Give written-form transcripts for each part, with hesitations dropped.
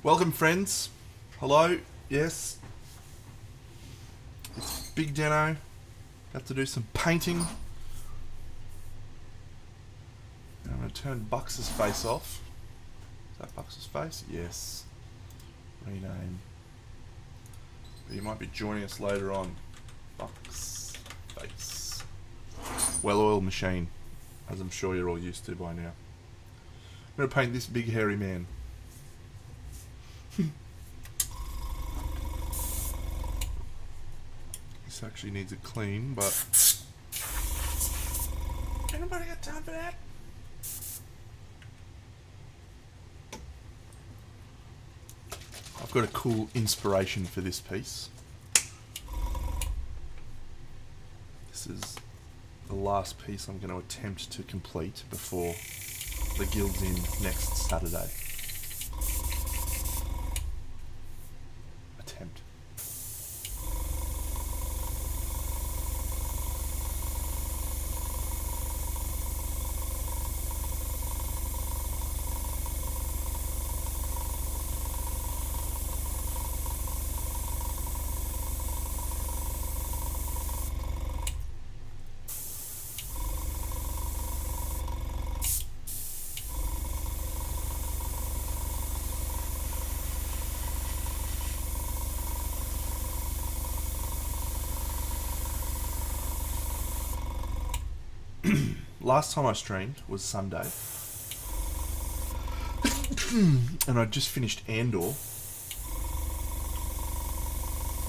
Welcome, friends. Hello. Yes, it's Big Deno. Got to do some painting. I'm going to turn Bucks's face off. Is that Bucks's face? Yes. Rename. But you might be joining us later on. Bucks face. Well-oiled machine, as I'm sure you're all used to by now. I'm going to paint this big hairy man. This actually needs a clean, but anybody got time for that? I've got a cool inspiration for this piece. This is the last piece I'm going to attempt to complete before the guild's in next Saturday. Attempt. Last time I streamed was Sunday, and I just finished Andor,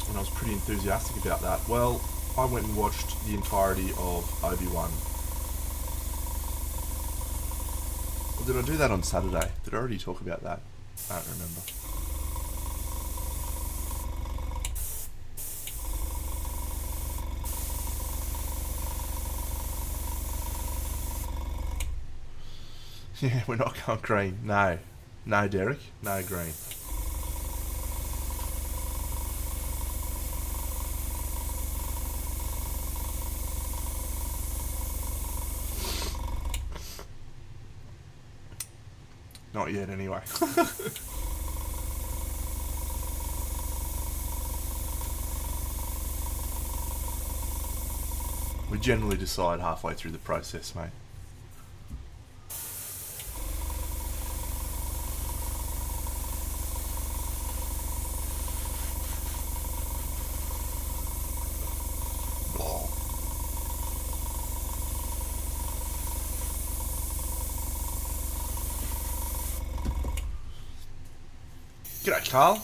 and I was pretty enthusiastic about that. Well, I went and watched the entirety of Obi-Wan. Or did I do that on Saturday? Did I already talk about that? I don't remember. Yeah, we're not going green. No. No, Derek. No green. Not yet, anyway. We generally decide halfway through the process, mate. G'day, Carl.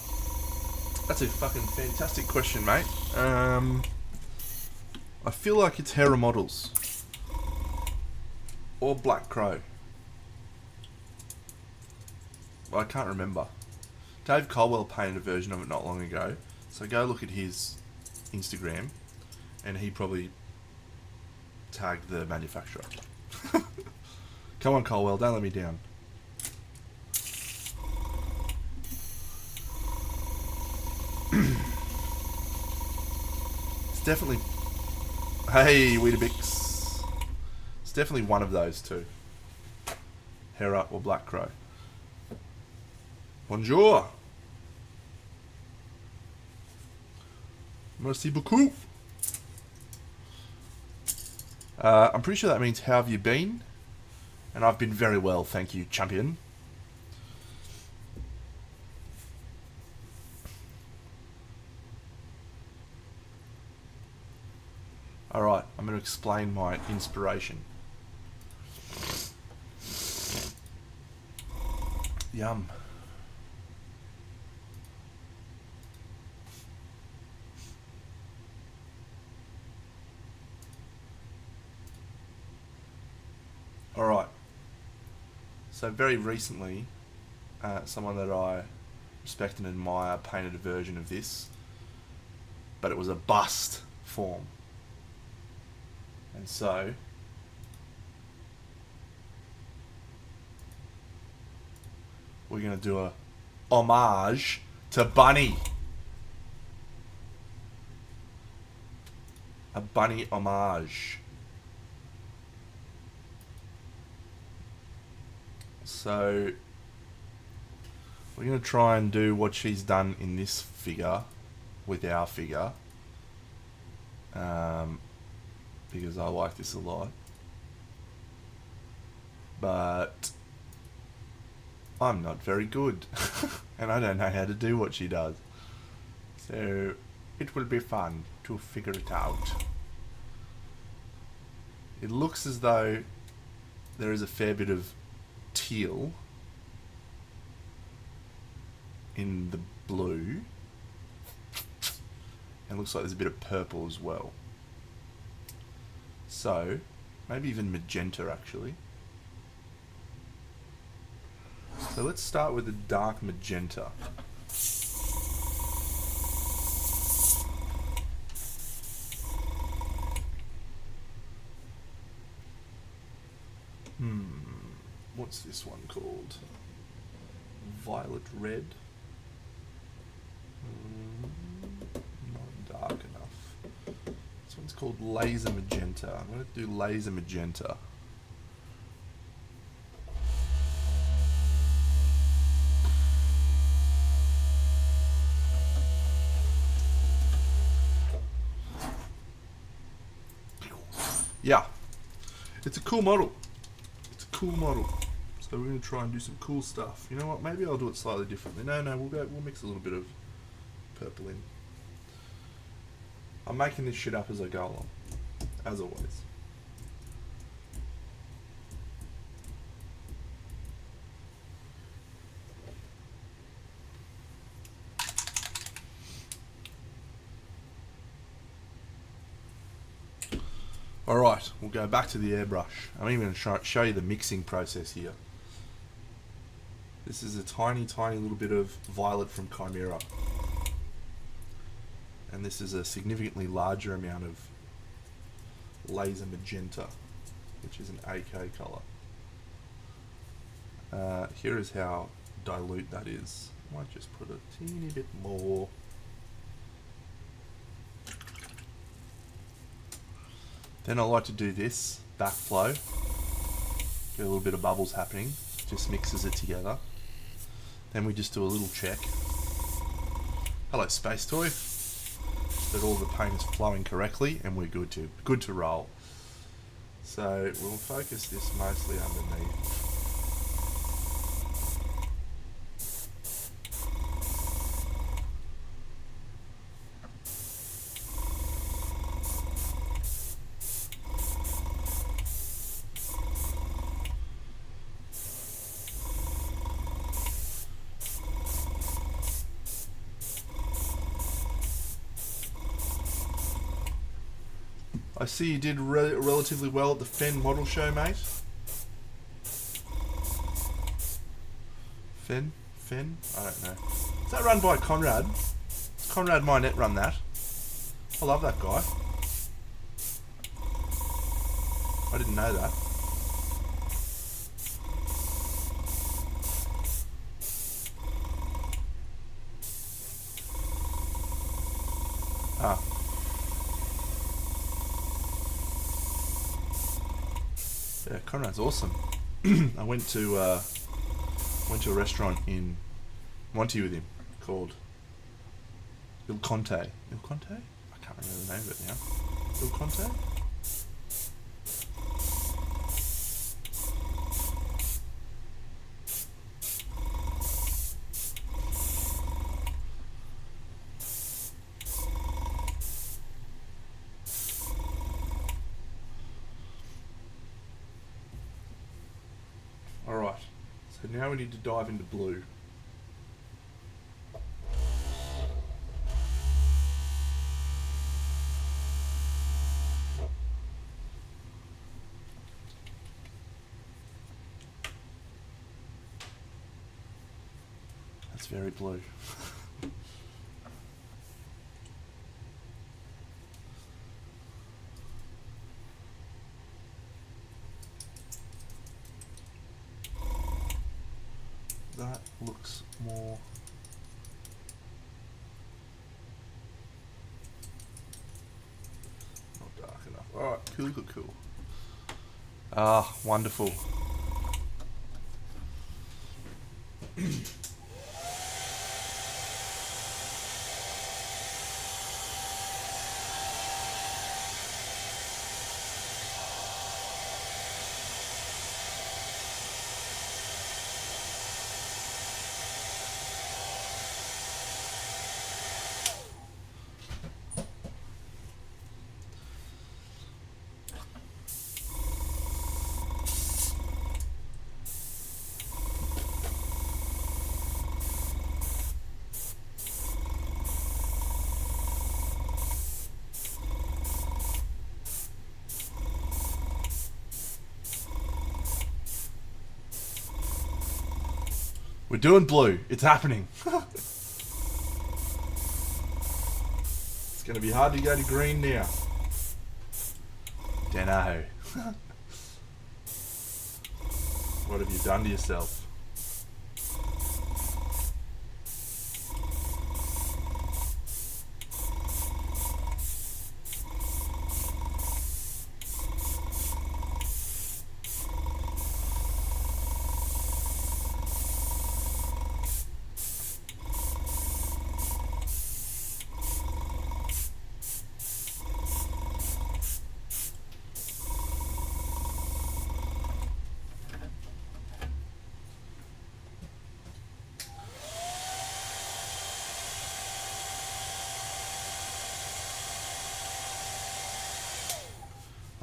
That's a fucking fantastic question, mate. I feel like it's Hera Models. Or Black Crow. I can't remember. Dave Colwell painted a version of it not long ago, so go look at his Instagram, and he probably tagged the manufacturer. Come on, Colwell, don't let me down. It's definitely... Hey, Weetabix. It's definitely one of those two. Hera or Black Crow. Bonjour. Merci beaucoup. I'm pretty sure that means how have you been? And I've been very well, thank you, champion. Alright, I'm going to explain my inspiration. Yum. Alright. So very recently, someone that I respect and admire painted a version of this, but it was a bust form. And so, we're going to do a homage to Bunny. A Bunny homage. So, we're going to try and do what she's done in this figure with our figure. Because I like this a lot. But I'm not very good. And I don't know how to do what she does. So it will be fun to figure it out. It looks as though there is a fair bit of teal in the blue. And it looks like there's a bit of purple as well. So, maybe even magenta actually. So let's start with a dark magenta. What's this one called? Violet red. Not dark enough. This one's called laser magenta. I'm going to do laser magenta. Yeah, it's a cool model. It's a cool model. So we're going to try and do some cool stuff. You know what? Maybe I'll do it slightly differently. No, we'll mix a little bit of purple in. I'm making this shit up as I go along, as always. Alright, we'll go back to the airbrush. I'm even going to show you the mixing process here. This is a tiny, tiny little bit of violet from Chimera. And this is a significantly larger amount of laser magenta, which is an AK colour. Here is how dilute that is. I might just put a teeny bit more. Then I like to do this, backflow. Get a little bit of bubbles happening, just mixes it together. Then we just do a little check. Hello, Space Toy. That all the paint is flowing correctly, and we're good to roll. So we'll focus this mostly underneath. I see you did relatively well at the Fen model show, mate. Fen? I don't know. Is that run by Conrad? Does Conrad Minette run that? I love that guy. I didn't know that. Ah. Yeah, Conrad's awesome. I went to a restaurant in Monty with him called Il Conte. Il Conte? I can't remember the name of it now. Il Conte? Alright, so now we need to dive into blue. That's very blue. That looks more not dark enough. Alright, cool. Ah, wonderful. We're doing blue. It's happening. It's going to be hard to go to green now. Dunno. What have you done to yourself?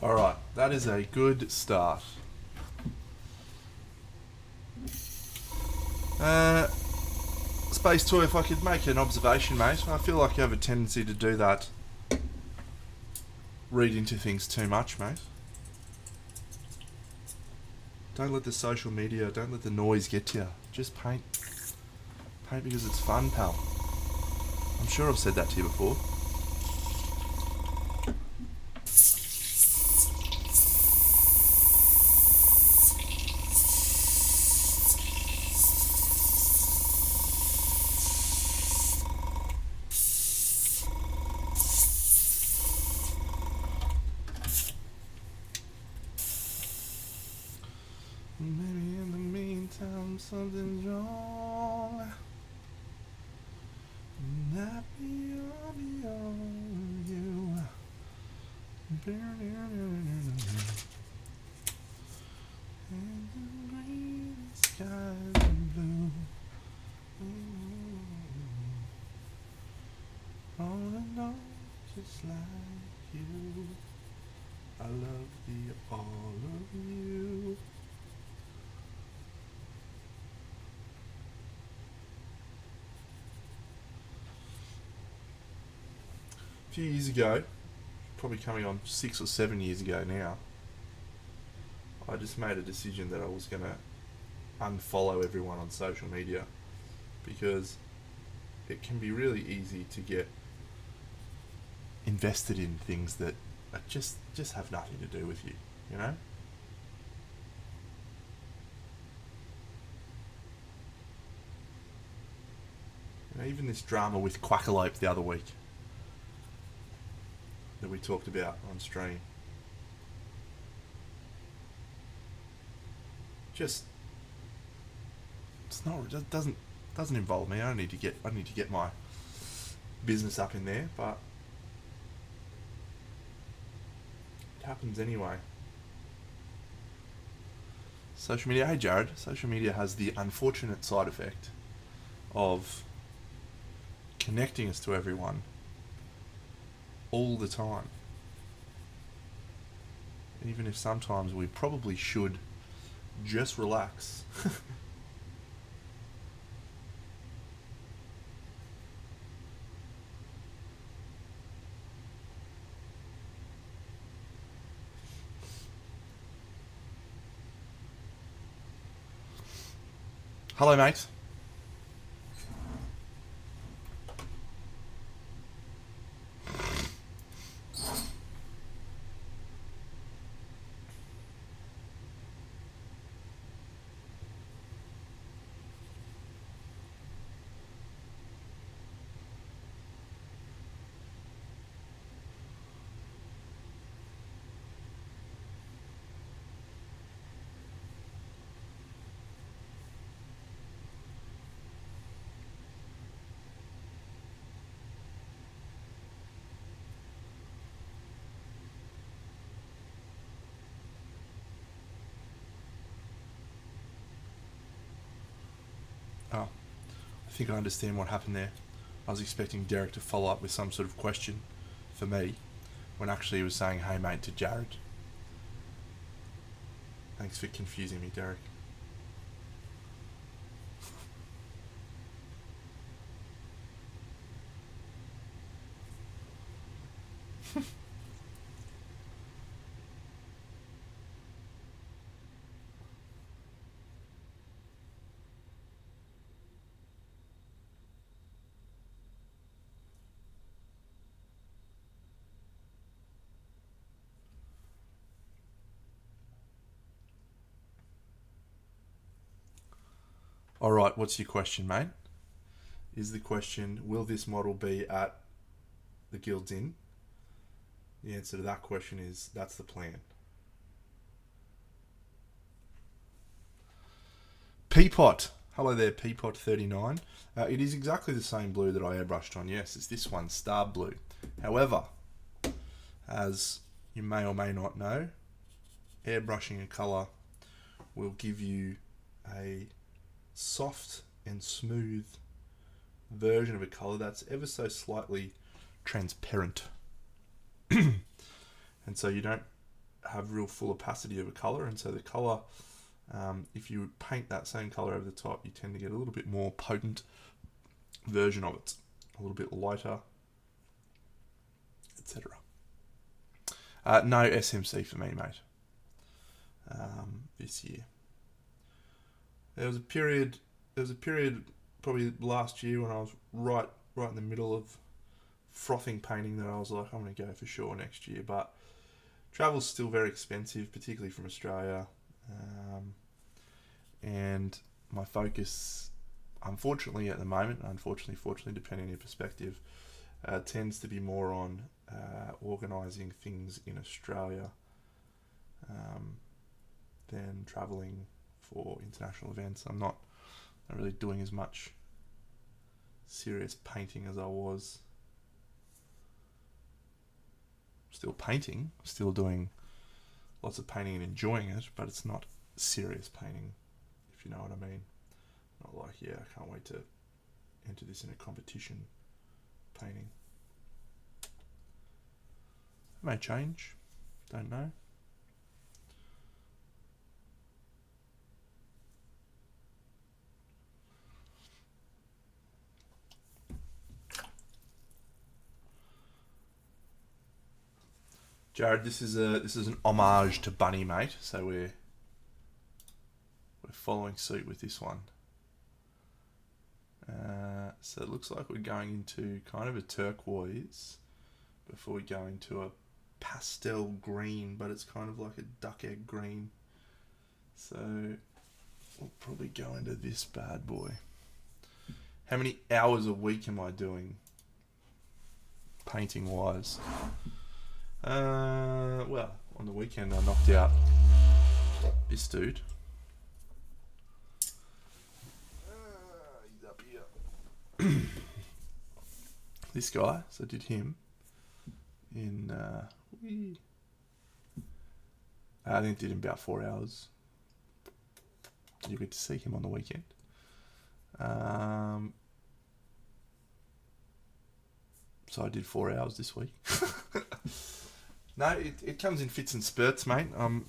Alright, that is a good start. Space Toy, if I could make an observation, mate, I feel like you have a tendency to do that. Read into things too much, mate. Don't let the social media, don't let the noise get to you. Just paint. Paint because it's fun, pal. I'm sure I've said that to you before. Maybe in the meantime something's wrong. Not beyond you. And the green skies and blue. On and on, just like you. I love the all of you. A few years ago, probably coming on 6 or 7 years ago now, I just made a decision that I was going to unfollow everyone on social media because it can be really easy to get invested in things that are just have nothing to do with you, you know? Even this drama with Quackalope the other week that we talked about on stream. Just it doesn't involve me. I need to get my business up in there, but it happens anyway. Social media, hey Jared, social media has the unfortunate side effect of connecting us to everyone all the time. Even if sometimes we probably should just relax. Hello, mate. Oh, I think I understand what happened there. I was expecting Derek to follow up with some sort of question for me, when actually he was saying, hey mate, to Jared. Thanks for confusing me, Derek. Alright, what's your question, mate? Is the question, will this model be at the Guild's Inn? The answer to that question is, that's the plan. Peapot. Hello there, Peapot39. It is exactly the same blue that I airbrushed on, yes. It's this one, Star Blue. However, as you may or may not know, airbrushing a colour will give you a soft and smooth version of a colour that's ever so slightly transparent. And so you don't have real full opacity of a colour, and so the colour, if you paint that same colour over the top, you tend to get a little bit more potent version of it, a little bit lighter, etc. No SMC for me, mate. This year, there was a period probably last year when I was right in the middle of frothing painting that I was like, I'm going to go for sure next year, but travel's still very expensive, particularly from Australia, and my focus, unfortunately at the moment, fortunately, depending on your perspective, tends to be more on organising things in Australia than travelling for international events. I'm not really doing as much serious painting as I was. Still painting, still doing lots of painting and enjoying it, but it's not serious painting, if you know what I mean. Not like, yeah, I can't wait to enter this in a competition painting. It may change, don't know. Jared, this is an homage to Bunny, mate. So we're following suit with this one. So it looks like we're going into kind of a turquoise before we go into a pastel green, but it's kind of like a duck egg green. So we'll probably go into this bad boy. How many hours a week am I doing painting wise? Well, on the weekend I knocked out this dude. He's up here. This guy, so I did him in, I think I did him about 4 hours. You get to see him on the weekend. So I did 4 hours this week. No, it comes in fits and spurts, mate. I'm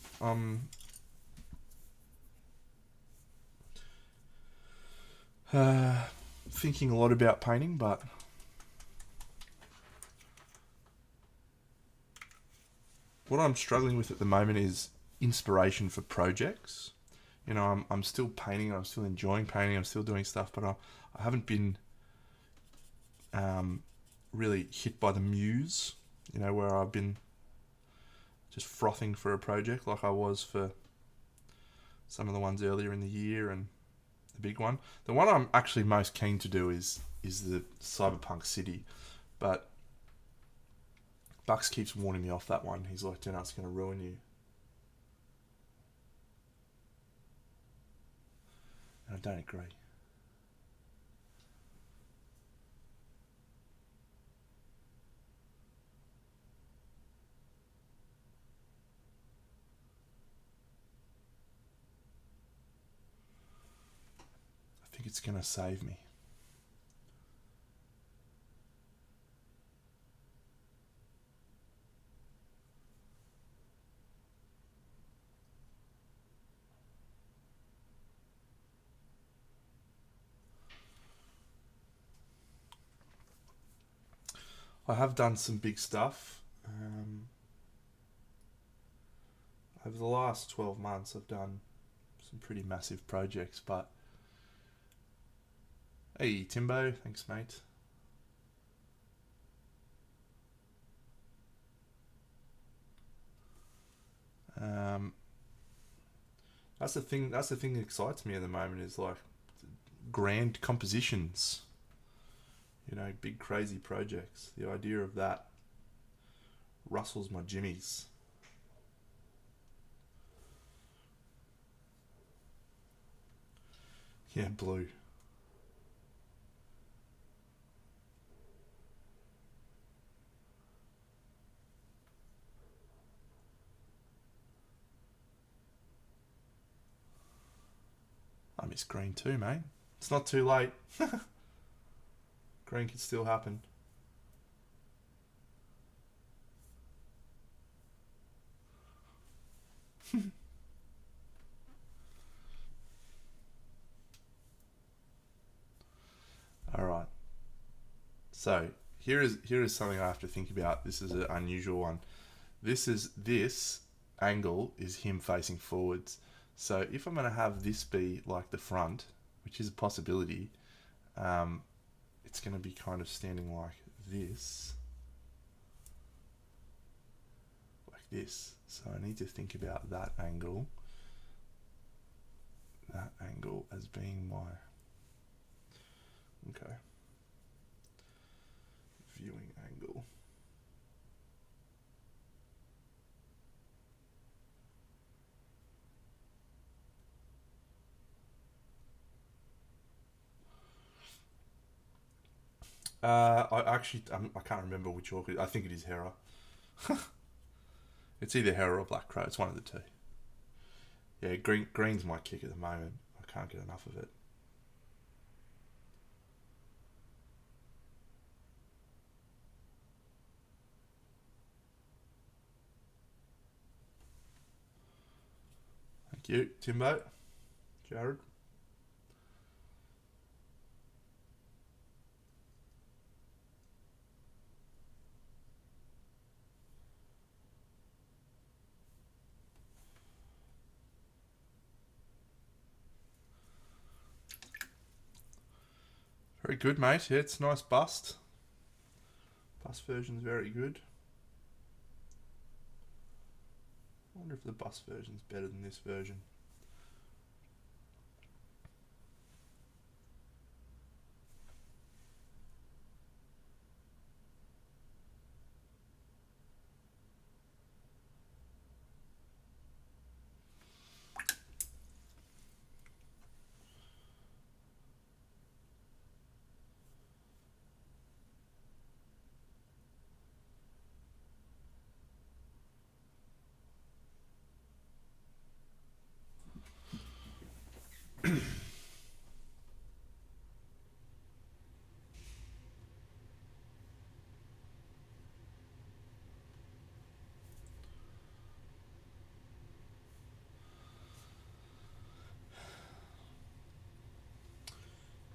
thinking a lot about painting, but what I'm struggling with at the moment is inspiration for projects. You know, I'm still painting, I'm still enjoying painting, I'm still doing stuff, but I haven't been really hit by the muse, you know, where I've been just frothing for a project like I was for some of the ones earlier in the year and the big one. The one I'm actually most keen to do is the Cyberpunk City, but Bucks keeps warning me off that one. He's like, "Dude, it's going to ruin you." And I don't agree. I think it's going to save me. I have done some big stuff. Over the last 12 months, I've done some pretty massive projects, but hey, Timbo, thanks, mate. That's the thing. That's the thing that excites me at the moment. Is like grand compositions. You know, big crazy projects. The idea of that rustles my jimmies. Yeah, blue. I miss green too, mate. It's not too late. Green can still happen. All right. So here is something I have to think about. This is an unusual one. This angle is him facing forwards. So if I'm going to have this be like the front, which is a possibility, it's going to be kind of standing like this. Like this. So I need to think about that angle as being my... Okay. Viewing angle. I can't remember which orchid. I think it is Hera. It's either Hera or Black Crow. It's one of the two. Yeah, green's my kick at the moment. I can't get enough of it. Thank you, Timbo. Jared. Very good, mate. Yeah, it's a nice bust. Bust version's very good. I wonder if the bust version's better than this version.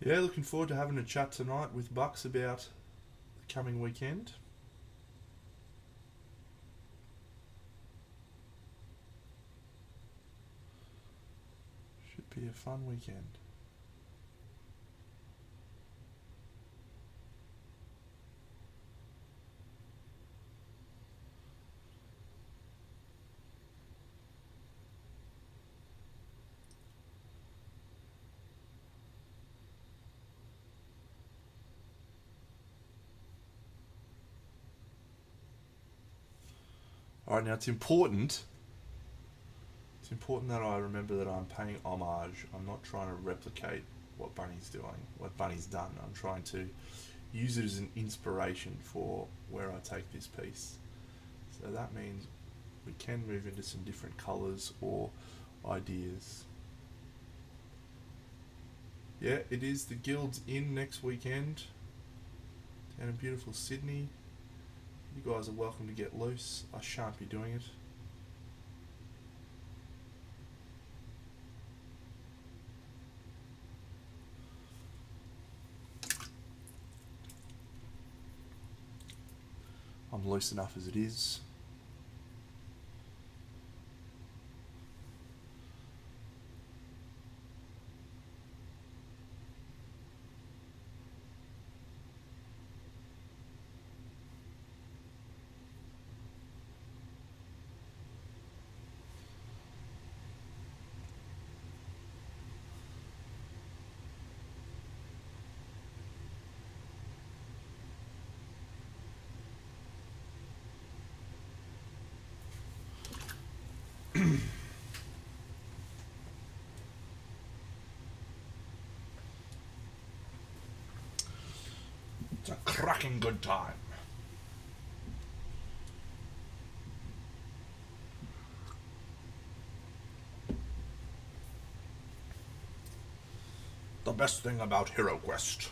Yeah, looking forward to having a chat tonight with Bucks about the coming weekend. Should be a fun weekend. Alright, now it's important. It's important that I remember that I'm paying homage. I'm not trying to replicate what Bunny's doing, what Bunny's done. I'm trying to use it as an inspiration for where I take this piece. So that means we can move into some different colours or ideas. Yeah, it is the Guild's Inn next weekend down in beautiful Sydney. You guys are welcome to get loose. I shan't be doing it. I'm loose enough as it is. a cracking good time. The best thing about Hero Quest.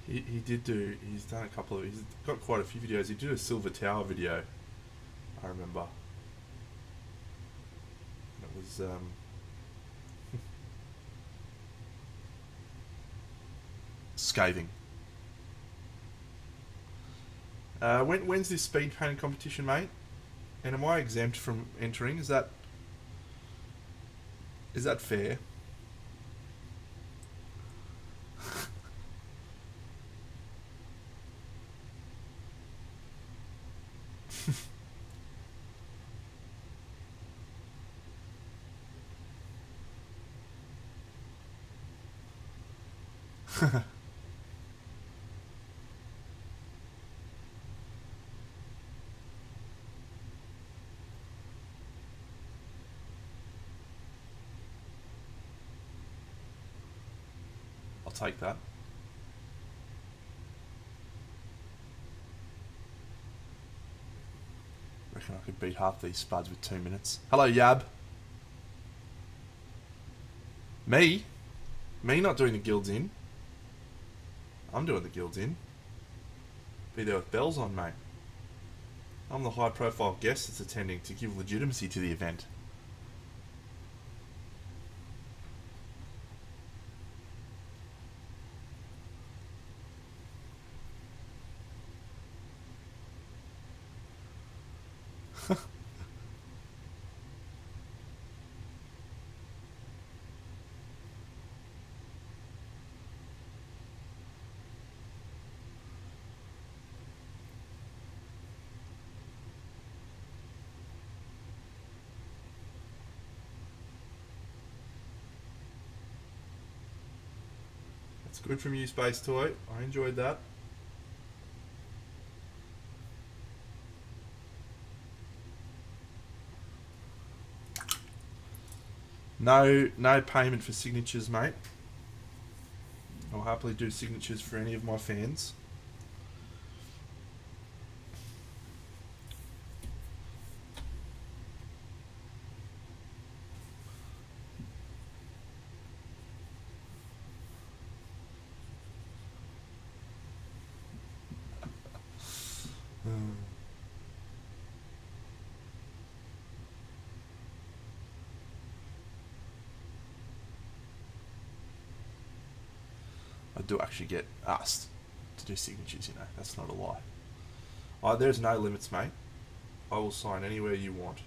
He did do. He's done a couple of. He's got quite a few videos. He did a Silver Tower video. I remember. It was scathing. When's this speed painting competition, mate? And am I exempt from entering? Is that fair? I'll take that. Reckon I could beat half these spuds with 2 minutes. Hello, Yab. Me? Me not doing the guilds in. I'm doing the guilds in. Be there with bells on, mate. I'm the high profile guest that's attending to give legitimacy to the event. It's good from you, Space Toy. I enjoyed that. No payment for signatures, mate. I'll happily do signatures for any of my fans. I do actually get asked to do signatures, you know. That's not a lie. There's no limits, mate. I will sign anywhere you want.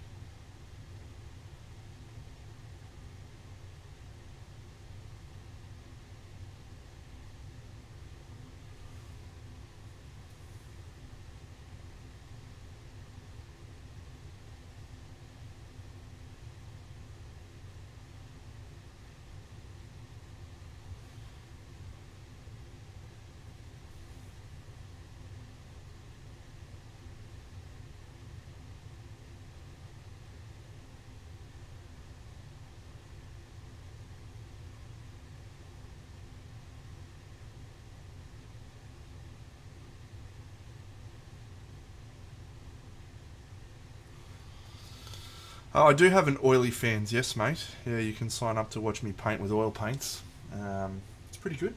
Oh, I do have an oily fans, yes, mate. Yeah, you can sign up to watch me paint with oil paints. It's pretty good.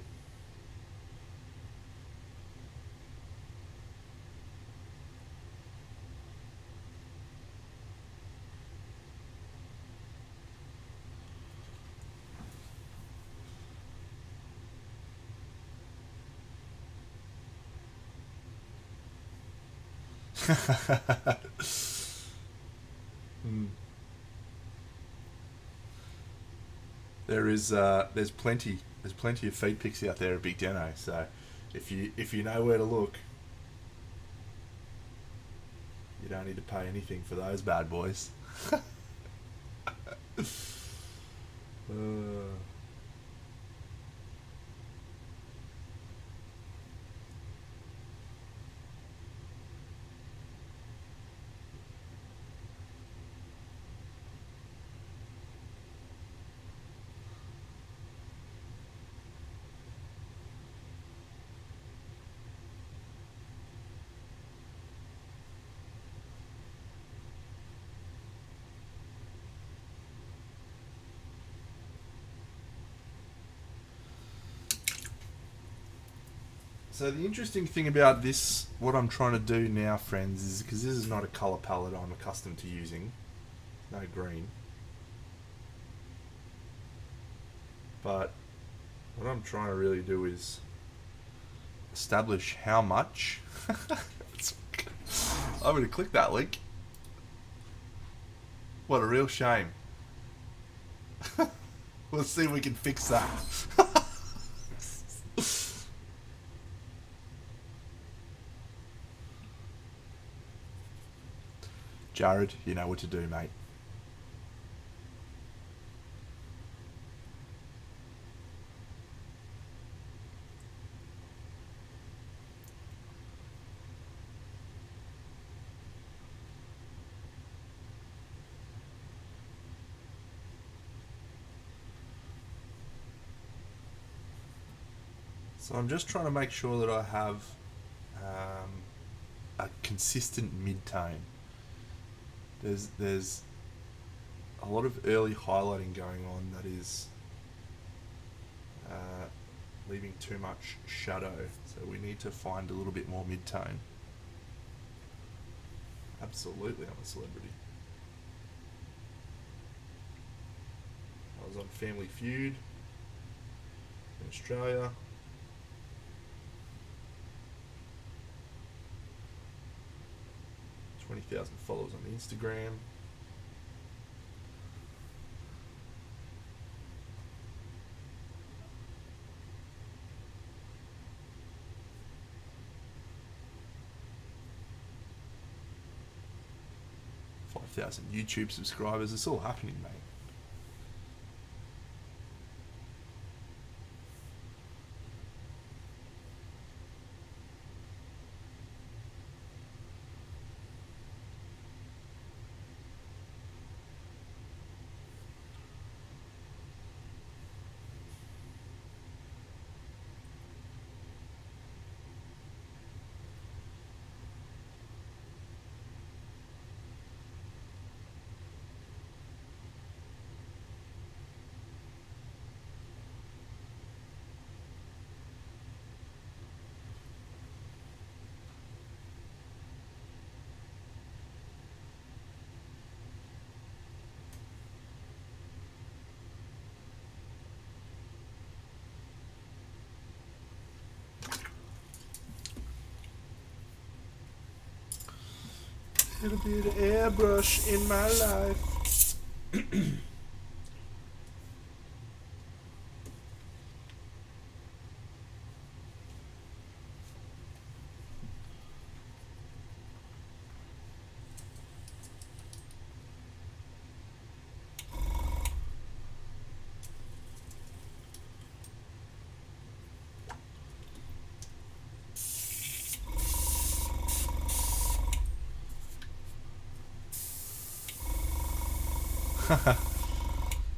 Hmm. There's plenty of feed picks out there at Big Deno. So if you know where to look, you don't need to pay anything for those bad boys. uh, So the interesting thing about this, what I'm trying to do now, friends, is because this is not a colour palette I'm accustomed to using. No green. But what I'm trying to really do is establish how much. I'm going to click that link. What a real shame. We'll see if we can fix that. Jared, you know what to do, mate. So I'm just trying to make sure that I have a consistent mid-tone. There's a lot of early highlighting going on that is leaving too much shadow. So we need to find a little bit more mid-tone. Absolutely, I'm a celebrity. I was on Family Feud in Australia. 20,000 followers on Instagram. $5,000 YouTube subscribers. It's all happening, mate. Little bit of airbrush in my life.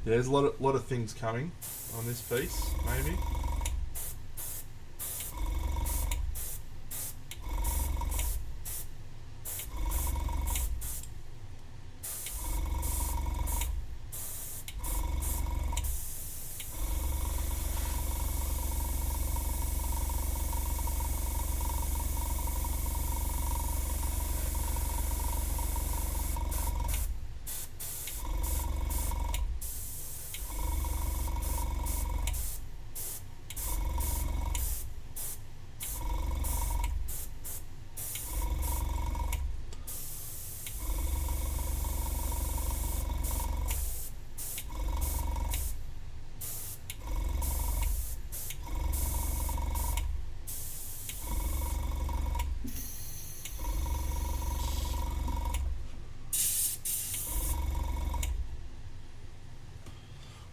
Yeah, there's a lot of things coming on this piece, maybe.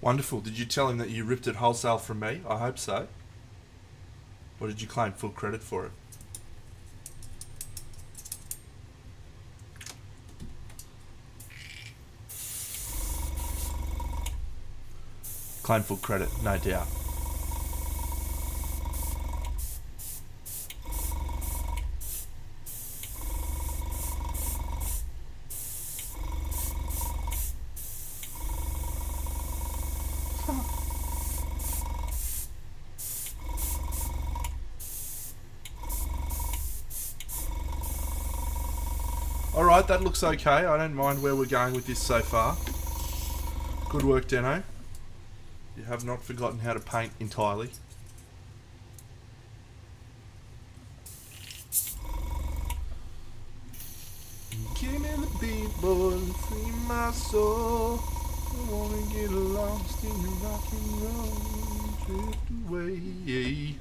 Wonderful. Did you tell him that you ripped it wholesale from me? I hope so. Or did you claim full credit for it? Claim full credit, no doubt. Alright, that looks okay. I don't mind where we're going with this so far. Good work, Deno. You have not forgotten how to paint entirely. Give me the beat, boy, and free my soul. I wanna get lost in the rock and roll, drift away.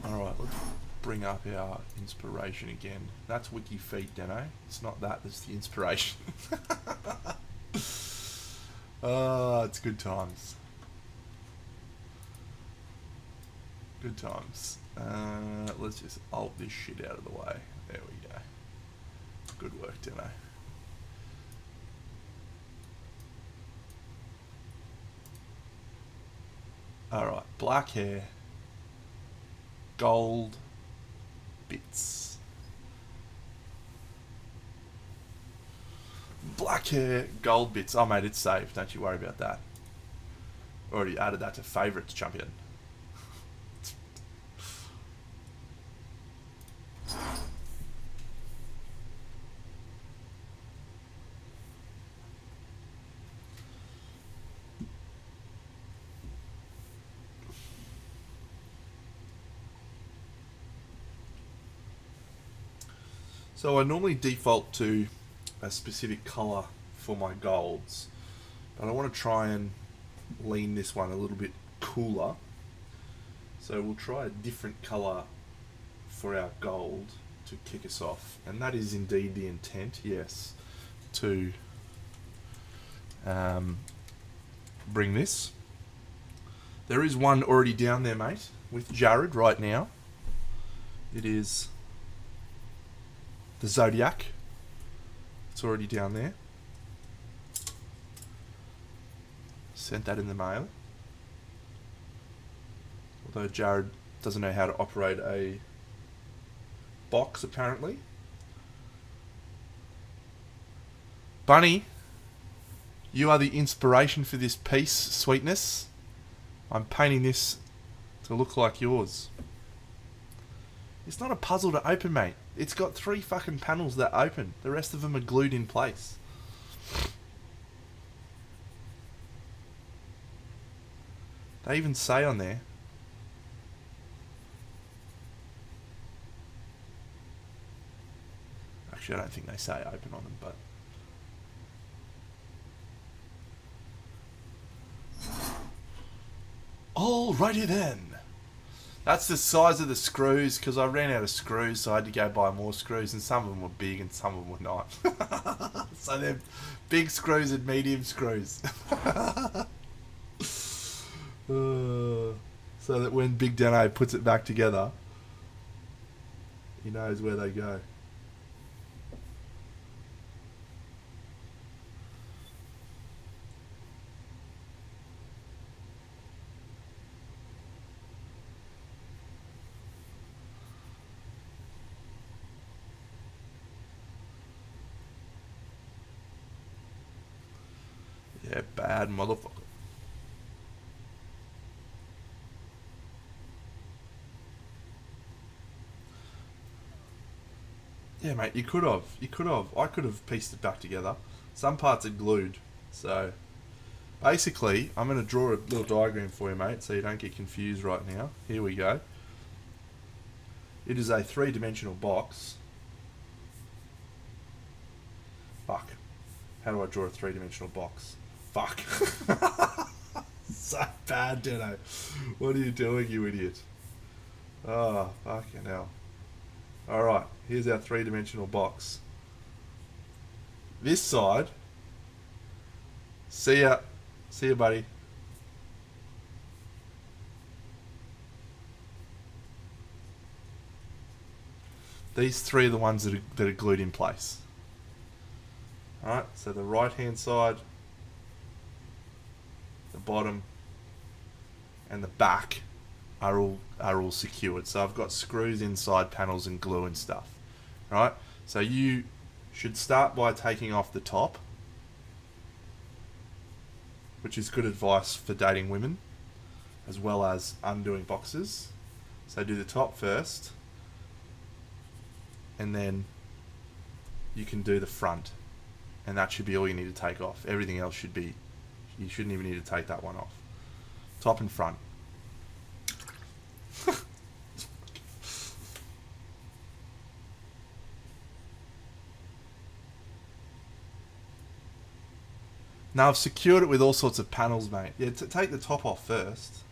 Alright, let's bring up our inspiration again. That's wiki feet, Deno. It's not that, that's the inspiration. Oh, it's good times. Good times. Let's just alt this shit out of the way. There we go. Good work, Deno. Alright, black hair. Gold bits. Black hair, gold bits. Oh, mate, it's safe. Don't you worry about that. Already added that to favourites, champion. So I normally default to a specific colour for my golds, but I want to try and lean this one a little bit cooler. So we'll try a different colour for our gold to kick us off, and that is indeed the intent, yes, to bring this. There is one already down there, mate, with Jared right now. It is the Zodiac. It's already down there. Sent that in the mail. Although Jared doesn't know how to operate a box, apparently. Bunny, you are the inspiration for this piece, sweetness. I'm painting this to look like yours. It's not a puzzle to open, mate. It's got 3 fucking panels that open. The rest of them are glued in place. They even say on there. Actually, I don't think they say open on them, but... Alrighty then. That's the size of the screws, because I ran out of screws, so I had to go buy more screws, and some of them were big and some of them were not. So they're big screws and medium screws. So that when Big Dano puts it back together, he knows where they go. Yeah, bad motherfucker. Yeah, mate, you could have. You could have. I could have pieced it back together. Some parts are glued. So, basically, I'm going to draw a little diagram for you, mate, so you don't get confused right now. Here we go. It is a 3-dimensional box. Fuck. How do I draw a 3-dimensional box? Fuck. So bad, Deno. What are you doing, you idiot? Oh, fucking hell. Alright, here's our three-dimensional box. This side. See ya. See ya, buddy. These three are the ones that are glued in place. Alright, so the right-hand side, the bottom, and the back are all secured. So I've got screws inside panels and glue and stuff. Right? So you should start by taking off the top, which is good advice for dating women, as well as undoing boxes. So do the top first, and then you can do the front, and that should be all you need to take off. Everything else should be, you shouldn't even need to take that one off. Top and front. Now I've secured it with all sorts of panels, mate. Yeah, take the top off first.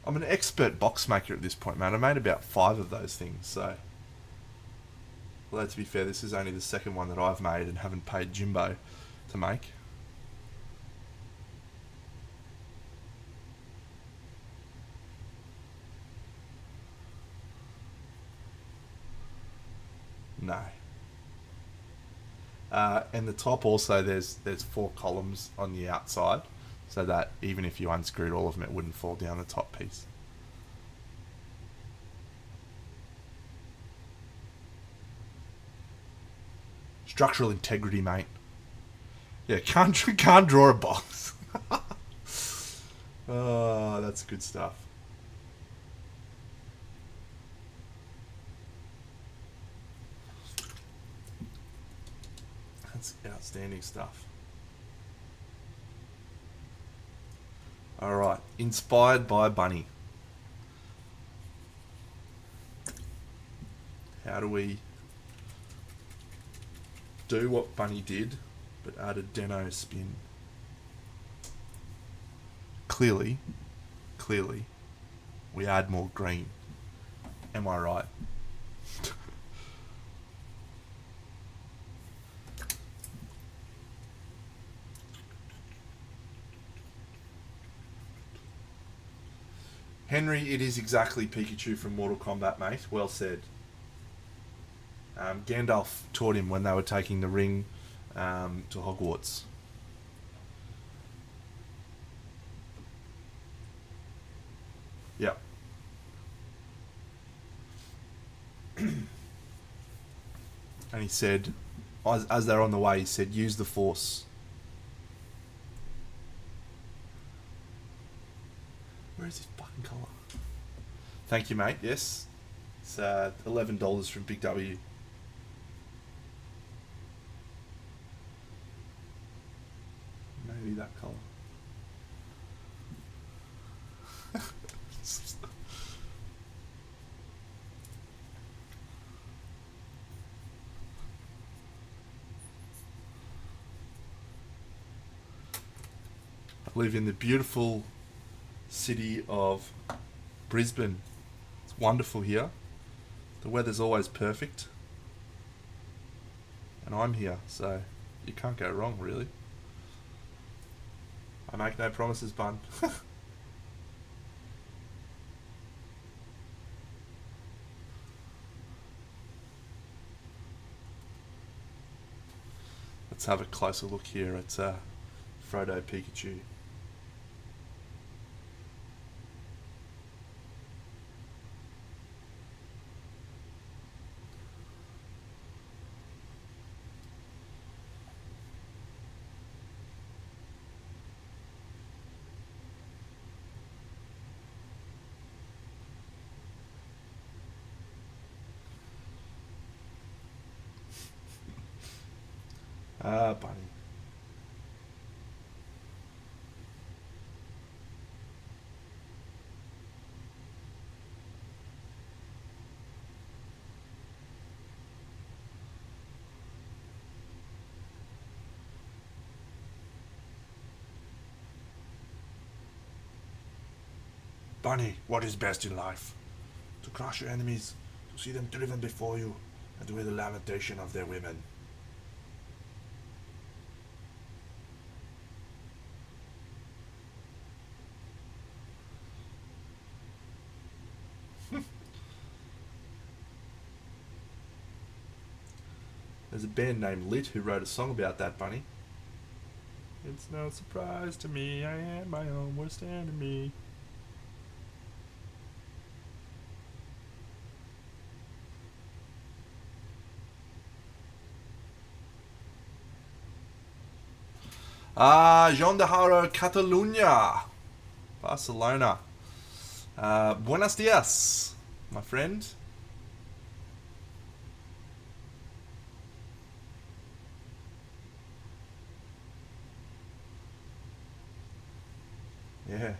I'm an expert box maker at this point, man. I made about 5 of those things, so... Although, to be fair, this is only the second one that I've made and haven't paid Jimbo to make. No. And the top also, there's 4 columns on the outside, so that even if you unscrewed all of them, it wouldn't fall down the top piece. Structural integrity, mate. Yeah, can't draw a box. Oh, that's good stuff. That's outstanding stuff. Alright, inspired by Bunny. How do we do what Bunny did, but add a Deno spin? Clearly, we add more green. Am I right? Henry, it is exactly Pikachu from Mortal Kombat, mate. Well said. Gandalf taught him when they were taking the ring to Hogwarts. Yep. And he said, as they're on the way, he said, use the Force. Where is this fucking colour? Thank you, mate. Yes. It's $11 from Big W. Maybe that colour. I live in the beautiful city of Brisbane. It's wonderful here. The weather's always perfect. And I'm here, so you can't go wrong, really. I make no promises, bun. Let's have a closer look here at Frodo Pikachu. Ah, bunny. Bunny, what is best in life? To crush your enemies, to see them driven before you, and to hear the lamentation of their women. There's a band named Lit who wrote a song about that, Bunny. It's no surprise to me, I am my own worst enemy. Joan de Haro, Catalunya, Barcelona. Buenos dias, my friend. Yeah.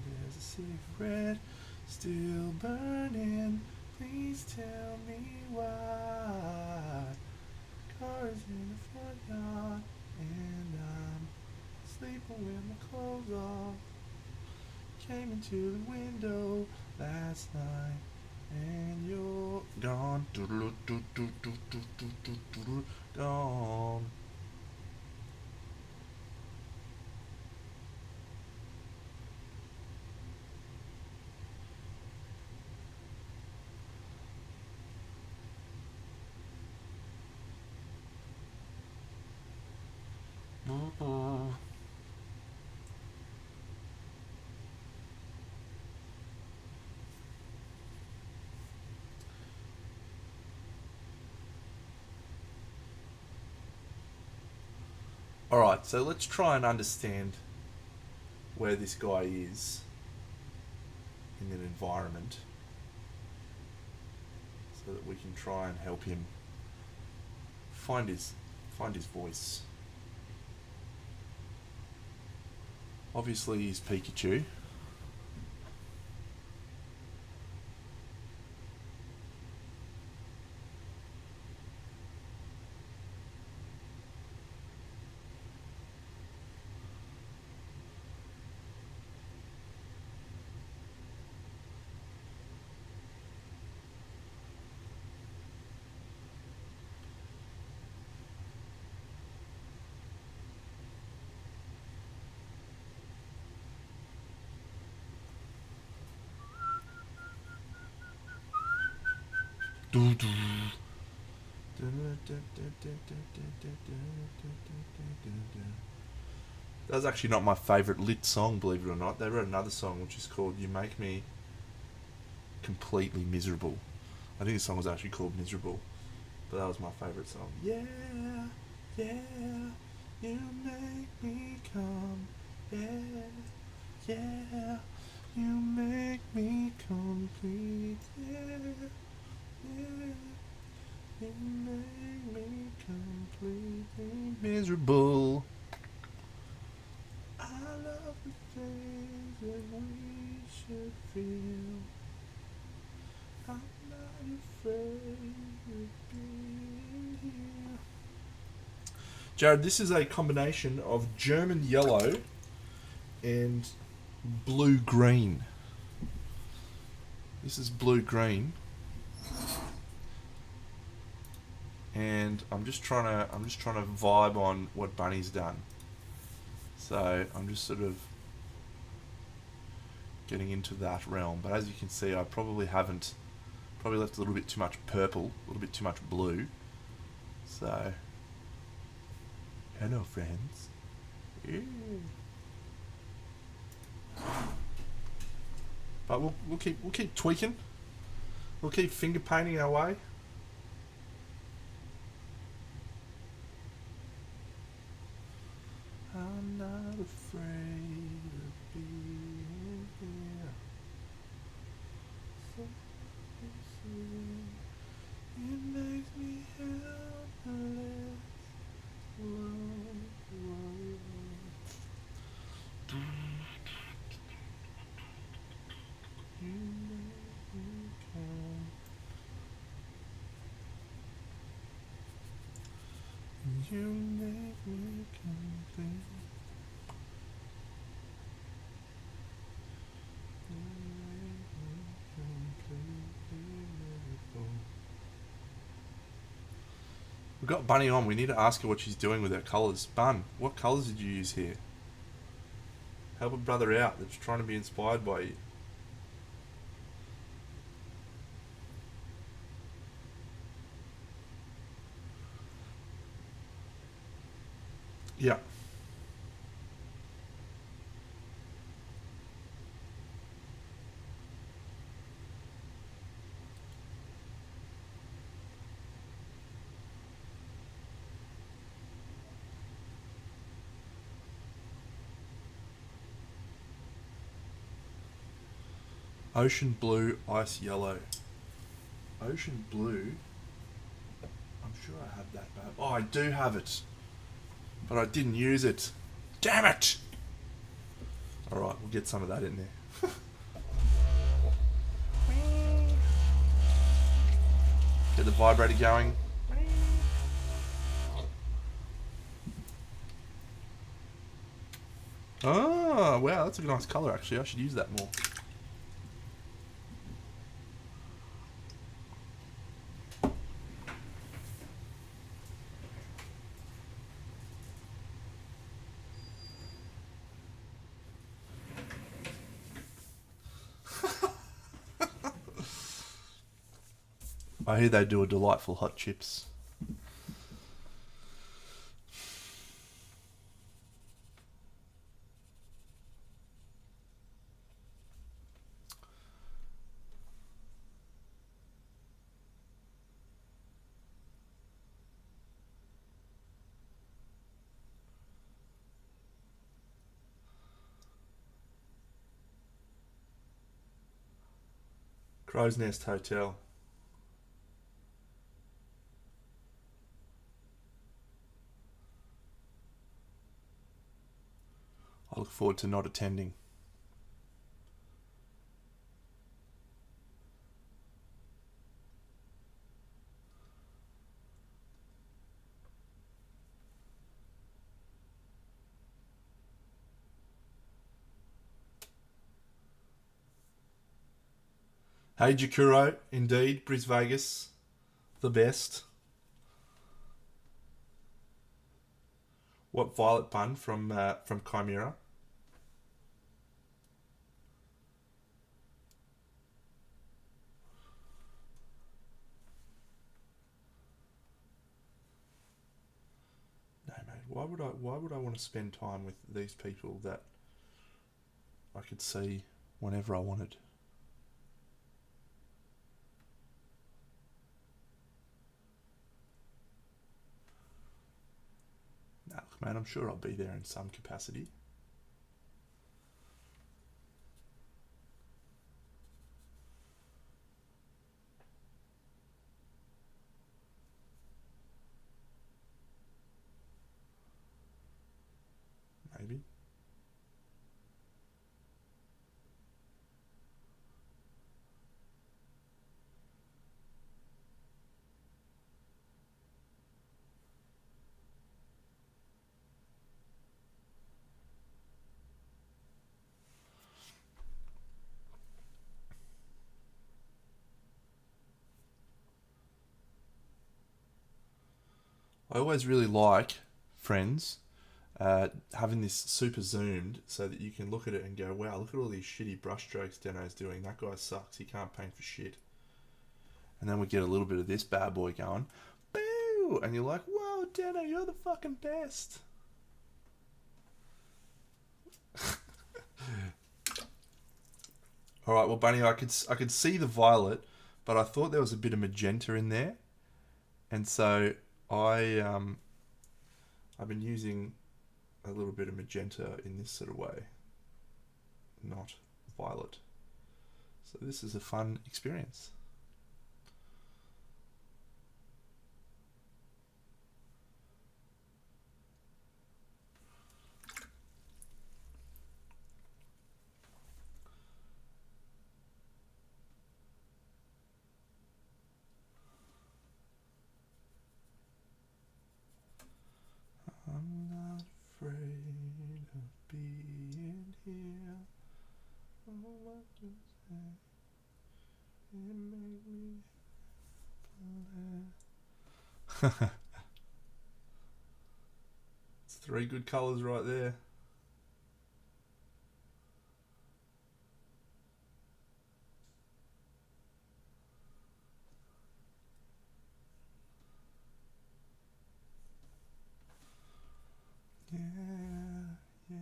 There's a cigarette still burning. Please tell me why. Cars in the front yard, and I'm sleeping with my clothes off. Came into the window last night, and you're gone. Gone. Alright, so let's try and understand where this guy is in an environment so that we can try and help him find his voice. Obviously he's Pikachu. That's actually not my favourite Lit song, believe it or not. They wrote another song which is called You Make Me Completely Miserable. I think the song was actually called Miserable, but that was my favourite song. Yeah, yeah, you make me come. Yeah, yeah, you make me complete. Yeah, yeah. You make me completely miserable. I love the things that we should feel. I'm not afraid of being here. Jared, this is a combination of German yellow and blue green. This is blue green. And I'm just trying to vibe on what Bunny's done. So I'm just sort of getting into that realm. But as you can see, I probably left a little bit too much purple, a little bit too much blue. So hello friends. Yeah. But we'll keep tweaking. We'll keep finger painting our way. I'm not afraid of being here. So it makes me helpless. Whoa, whoa. You make me come. You make me complete. We've got Bunny on. We need to ask her what she's doing with her colours. Bun, what colours did you use here? Help a brother out that's trying to be inspired by you. Yeah. Ocean blue, ice yellow. Ocean blue. I'm sure I have that bad. Oh, I do have it. But I didn't use it. Damn it! Alright, we'll get some of that in there. Get the vibrator going. Oh, wow, that's a nice colour actually. I should use that more. I hear they do a delightful hot chips. Crow's Nest Hotel. I look forward to not attending. Hey Jakuro, indeed, Bris Vegas, the best. What Violet Bun from Chimera? No, mate. Why would I want to spend time with these people that I could see whenever I wanted? Nah, look, man, I'm sure I'll be there in some capacity. Maybe. I always really like Friends having this super zoomed so that you can look at it and go, wow, look at all these shitty brushstrokes Deno's doing. That guy sucks. He can't paint for shit. And then we get a little bit of this bad boy going, boo! And you're like, whoa, Deno, you're the fucking best. All right, well, Bunny, I could see the violet, but I thought there was a bit of magenta in there, and so I've been using a little bit of magenta in this sort of way, not violet. So this is a fun experience. I'm not afraid of being here. Oh, what you say? It made me believe. 3 good colours right there. Yeah, yeah,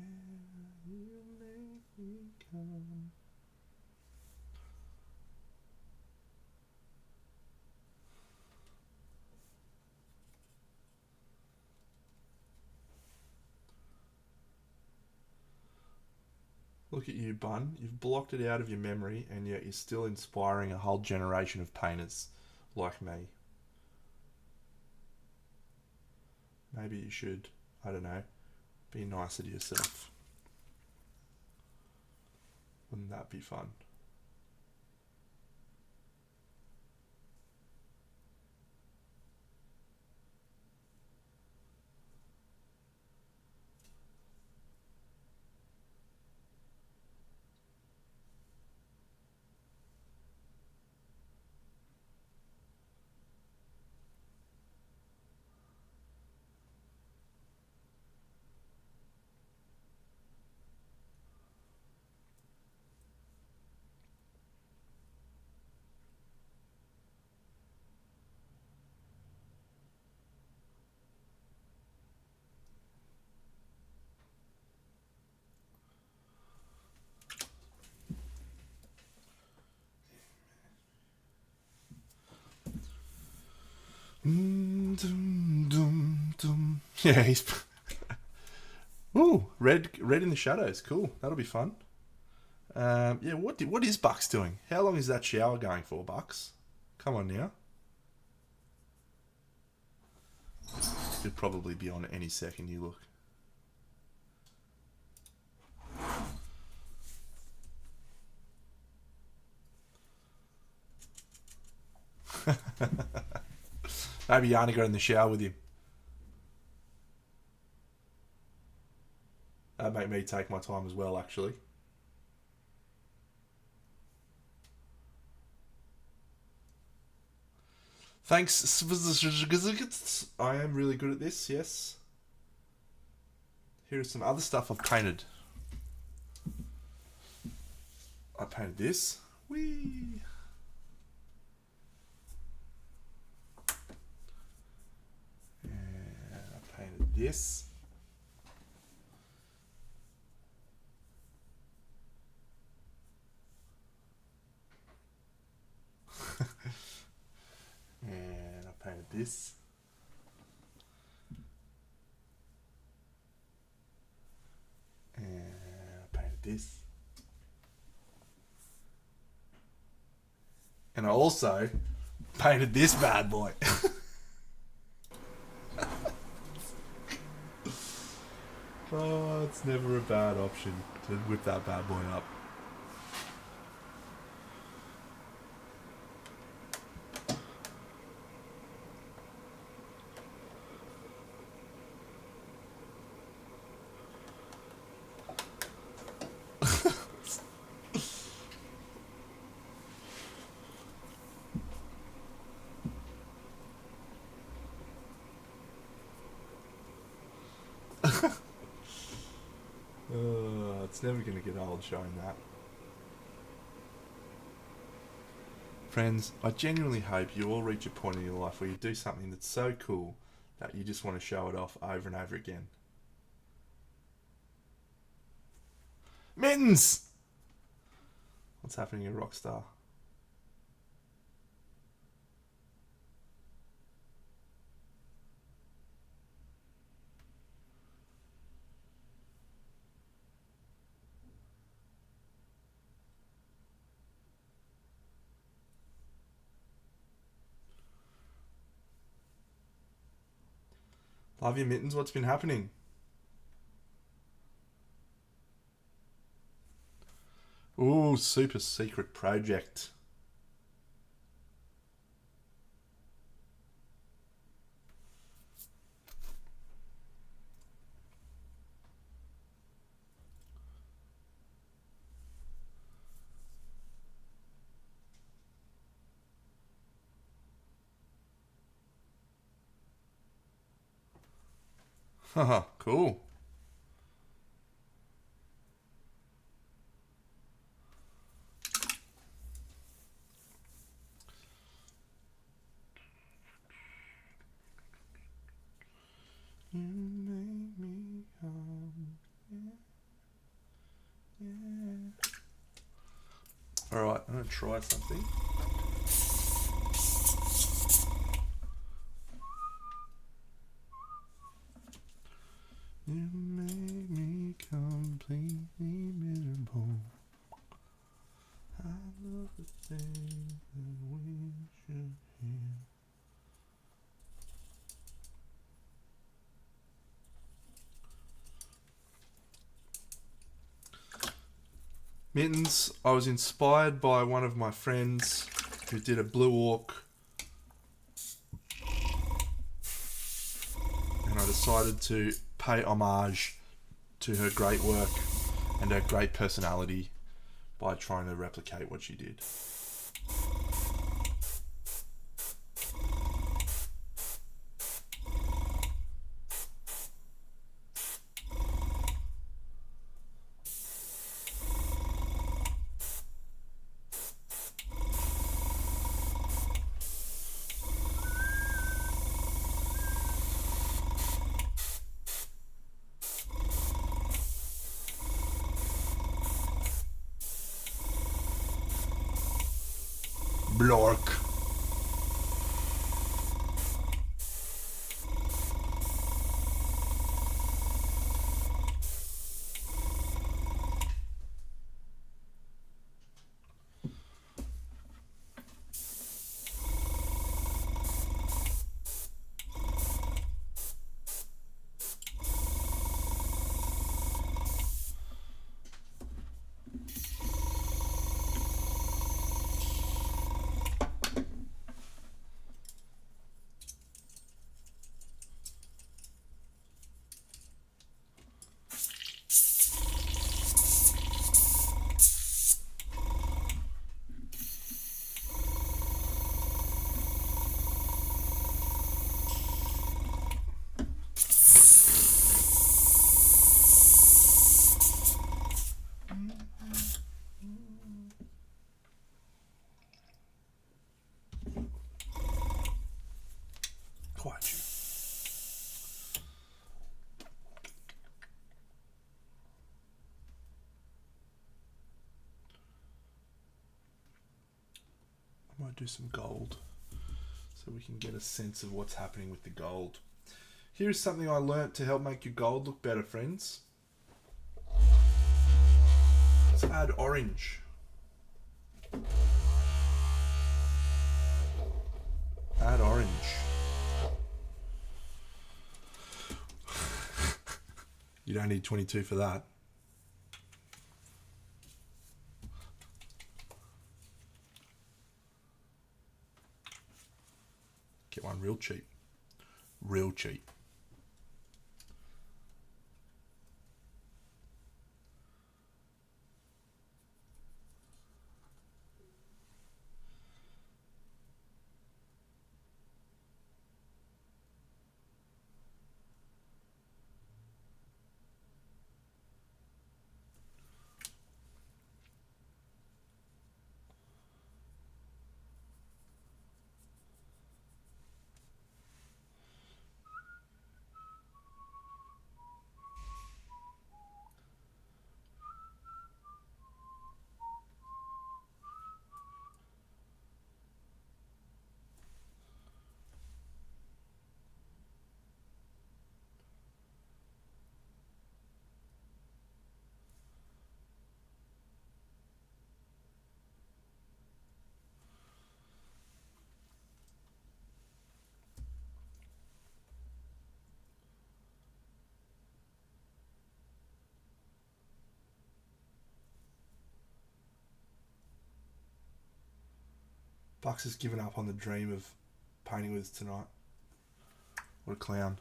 you make me come. Look at you, Bun. You've blocked it out of your memory, and yet you're still inspiring a whole generation of painters like me. Maybe you should, I don't know, be nicer to yourself. Wouldn't that be fun? Dum, dum, dum. Yeah, he's. Ooh, red in the shadows. Cool. That'll be fun. Yeah, what is Bucks doing? How long is that shower going for, Bucks? Come on now. Could probably be on any second you look. Maybe Yanni got in the shower with him. That'd make me take my time as well, actually. Thanks. I am really good at this, yes. Here's some other stuff I've painted. I painted this. Whee! And I painted this. And I painted this. And I painted this. And I also painted this bad boy. Oh, it's never a bad option to whip that bad boy up. It's never going to get old showing that. Friends, I genuinely hope you all reach a point in your life where you do something that's so cool that you just want to show it off over and over again. Mittens! What's happening at Rockstar? Love you, Mittens. What's been happening? Ooh, super secret project. Haha, cool. You make me come. Yeah, yeah. Alright, I'm going to try something. You make me completely miserable. I love the things that we should hear. Mittens, I was inspired by one of my friends who did a Blue Orc, and I decided to pay homage to her great work and her great personality by trying to replicate what she did. Blork. Quite you. I might do some gold so we can get a sense of what's happening with the gold. Here's something I learnt to help make your gold look better, friends. Let's add orange. Add orange. You don't need 22 for that. Get one real cheap. Real cheap. Bucks has given up on the dream of painting with us tonight. What a clown.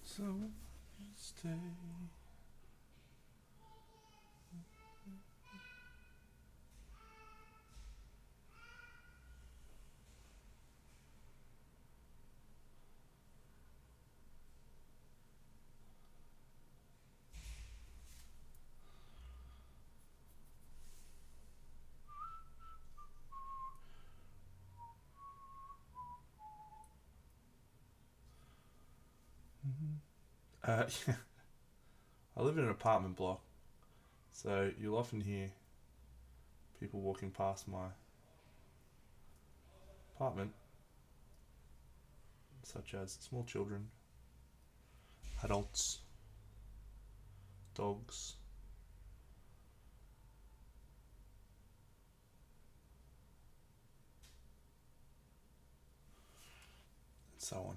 So stay. Uh, I live in an apartment block, so you'll often hear people walking past my apartment, such as small children, adults, dogs, and so on,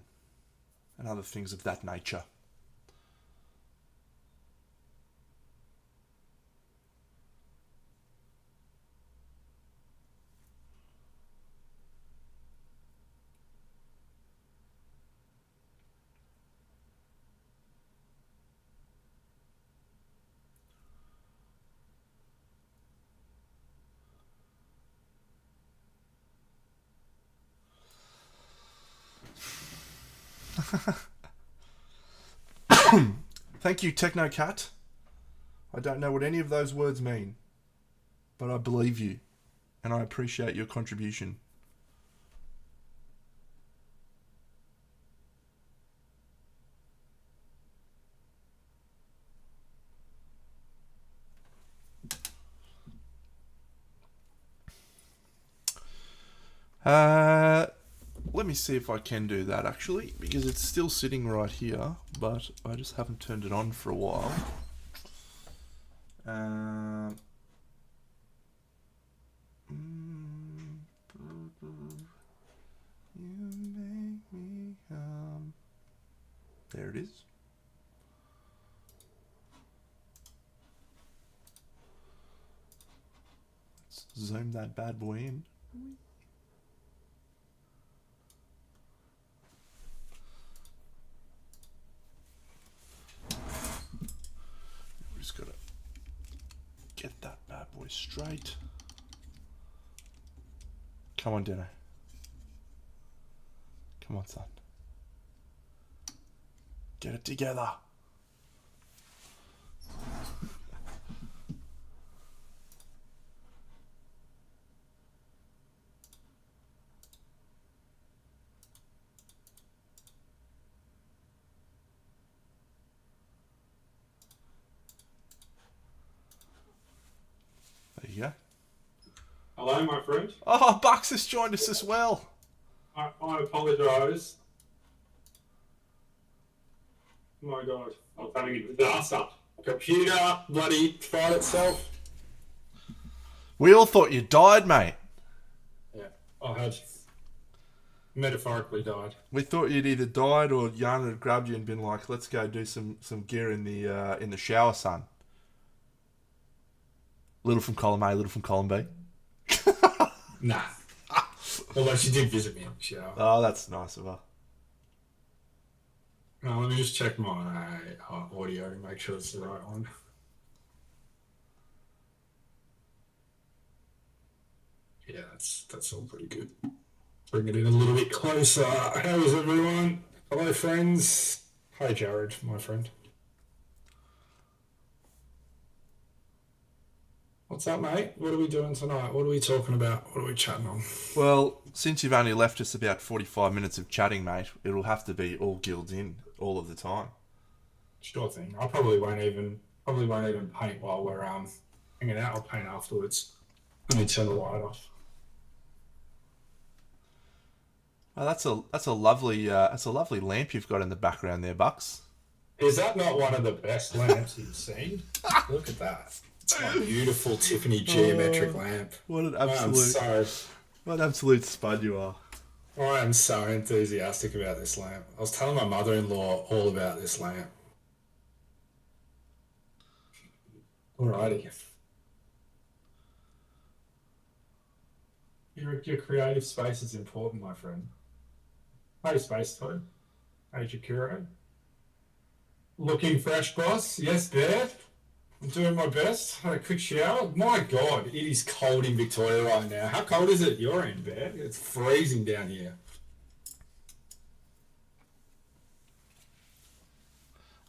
and other things of that nature. Thank you, Technocat. I don't know what any of those words mean, but I believe you, and I appreciate your contribution. Let me see if I can do that actually, because it's still sitting right here, but I just haven't turned it on for a while. You make me there it is. Let's zoom that bad boy in. We just gotta get that bad boy straight. Come on, Dino. Come on, son. Get it together. There you go. Hello, my friend. Oh, Bucks has joined us as well. I apologise. Oh my god, I was having a disaster. Computer bloody fried itself. We all thought you died, mate. Yeah, I had metaphorically died. We thought you'd either died or Yana had grabbed you and been like, "Let's go do some gear in the shower, son." Little from column A, little from column B. Nah. Although she did visit me in the shower. Oh, that's nice of her. Now, let me just check my audio and make sure it's the right one. Yeah, that's all pretty good. Bring it in a little bit closer. How is everyone? Hello, friends. Hi, Jared, my friend. What's up, mate? What are we doing tonight? What are we talking about? What are we chatting on? Well, since you've only left us about 45 minutes of chatting, mate, it'll have to be all guilds in all of the time. Sure thing. I probably won't even paint while we're hanging out. I'll paint afterwards. Let me turn the light off. Oh, that's a lovely lamp you've got in the background there, Bucks. Is that not one of the best lamps you've seen? Look at that. It's my beautiful Tiffany geometric Oh, lamp. what an I am absolute, so what an absolute spud you are. I am so enthusiastic about this lamp. I was telling my mother-in-law all about this lamp. Alrighty. Your creative space is important, my friend. Hey, Space Toad. Hey, Jakiro. Looking fresh, boss? Yes, Bear. I'm doing my best. Had a quick shower. My God, it is cold in Victoria right now. How cold is it at your end, Bear? It's freezing down here.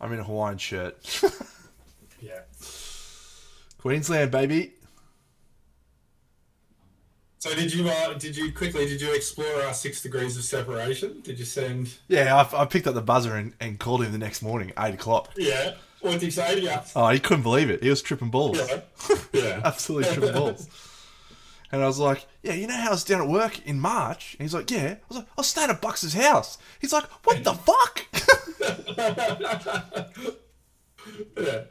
I'm in a Hawaiian shirt. Yeah. Queensland, baby. So did you explore our 6 degrees of separation? Did you send? Yeah, I picked up the buzzer and called him the next morning, 8 o'clock. Yeah. What did he say to you? Oh, he couldn't believe it. He was tripping balls. Yeah. Yeah. Absolutely tripping balls. And I was like, yeah, you know how I was down at work in March? And he's like, yeah. I was like, I was staying at Bucks' house. He's like, what the fuck? Yeah.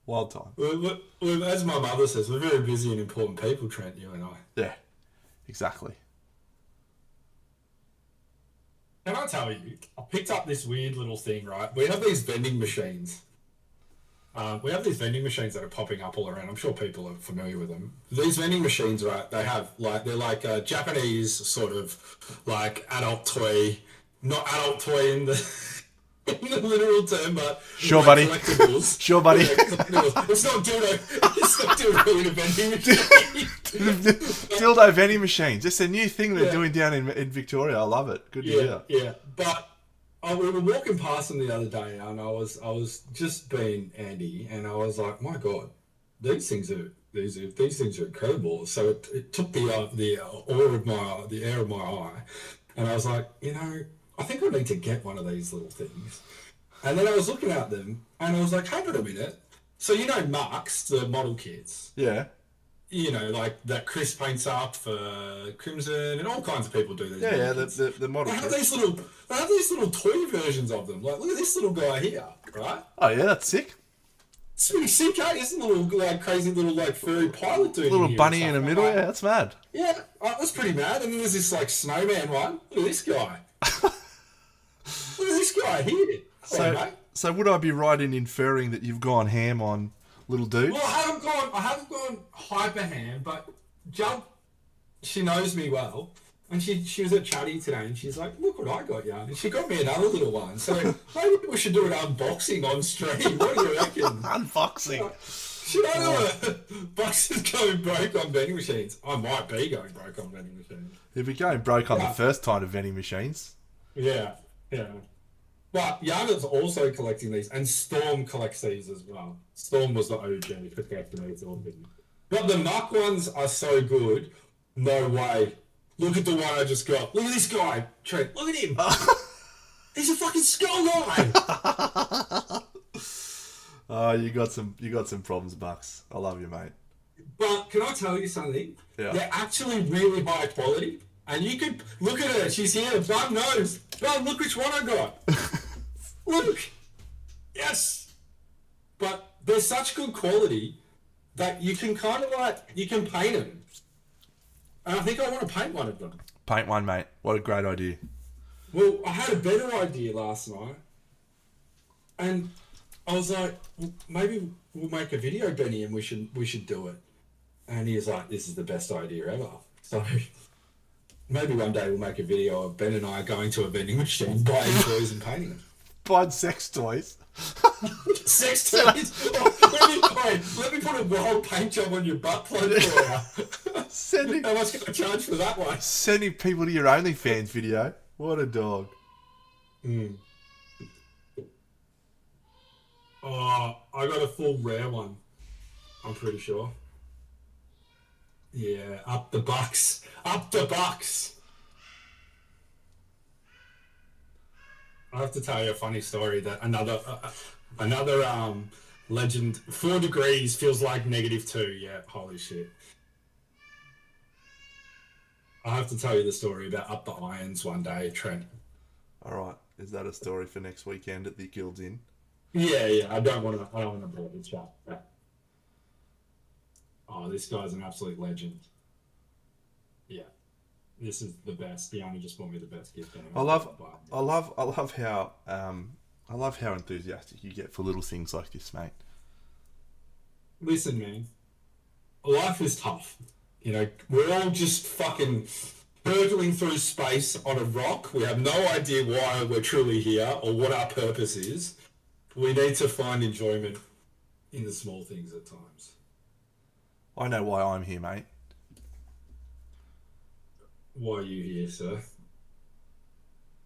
Wild time. Well, as my mother says, we're very busy and important people, Trent, you and I. Yeah, exactly. Can I tell you, I picked up this weird little thing, right? We have these vending machines. We have these vending machines that are popping up all around. I'm sure people are familiar with them. These vending machines, right? They're like a Japanese sort of like adult toy, not adult toy in the in the literal term, but Sure, like buddy. collectibles. Sure, buddy. Yeah, collectibles. It's not dildo. It's not dildo in a vending machine. Dildo vending machines. It's a new thing they're Yeah. doing down in Victoria. I love it. Good to hear. Yeah. But we were walking past them the other day, and I was just being Andy, and I was like, my God, these things are incredible. So it took the air of my eye, and I was like, I think I need to get one of these little things. And then I was looking at them, and I was like, hang on a minute. So Marks, the model kits. Yeah. Like that Chris paints up for Crimson, and all kinds of people do these. Yeah, kits. the model They have kit. these little toy versions of them. Like, look at this little guy here, right? Oh, yeah, that's sick. It's pretty sick, eh? It's a little like crazy little like furry pilot dude. Little here bunny and in the stuff. middle. Like, Yeah, that's mad. yeah, that's pretty mad. And then there's this like snowman one. Look at this guy. Look at this guy here. Hello, mate. So would I be right in inferring that you've gone ham on little dudes? Well, I haven't gone hyper ham, but Jub, she knows me well, and she was at Chuddy today, and she's like, "Look what I got, you," and she got me another little one. So maybe we should do an unboxing on stream. What do you reckon? Unboxing. Should I do a Bucks is going broke on vending machines? I might be going broke on vending machines. You'd be going broke on Yeah. the first time of vending machines. Yeah. But Yana's also collecting these, and Storm collects these as well. Storm was the OG for collecting these all. But the Muck ones are so good. No way. Look at the one I just got. Look at this guy, Trent. Look at him. He's a fucking skull guy. Oh, you got some problems, Bucks. I love you, mate. But can I tell you something? Yeah. They're actually really high quality. And you could look at her. She's here. Bum knows. Bum, look which one I got. Look. Yes. But they're such good quality that you can kind of you can paint them. And I think I want to paint one of them. Paint one, mate. What a great idea. Well, I had a better idea last night. And I was like, maybe we'll make a video, Benny, and we should do it. And he was like, this is the best idea ever. So maybe one day we'll make a video of Ben and I going to a vending machine, buying toys and painting them. Buying sex toys. Sex toys? Let me put a wild paint job on your butt plug for you. Sending How much can I charge for that one? sending people to your OnlyFans video. What a dog. Oh, I got a full rare one. I'm pretty sure. Yeah, up the Bucks. Up the Bucks. I have to tell you a funny story that another legend. 4 degrees feels like -2. Yeah, holy shit. I have to tell you the story about Up the Irons one day, Trent. All right. Is that a story for next weekend at the Guild's Inn? Yeah. I don't want to bore the chat. Oh, this guy's an absolute legend. Yeah, this is the best. He only just bought me the best gift. I love how enthusiastic you get for little things like this, mate. Listen, man, life is tough. You know, we're all just fucking hurtling through space on a rock. We have no idea why we're truly here or what our purpose is. We need to find enjoyment in the small things at times. I know why I'm here, mate. Why are you here, sir?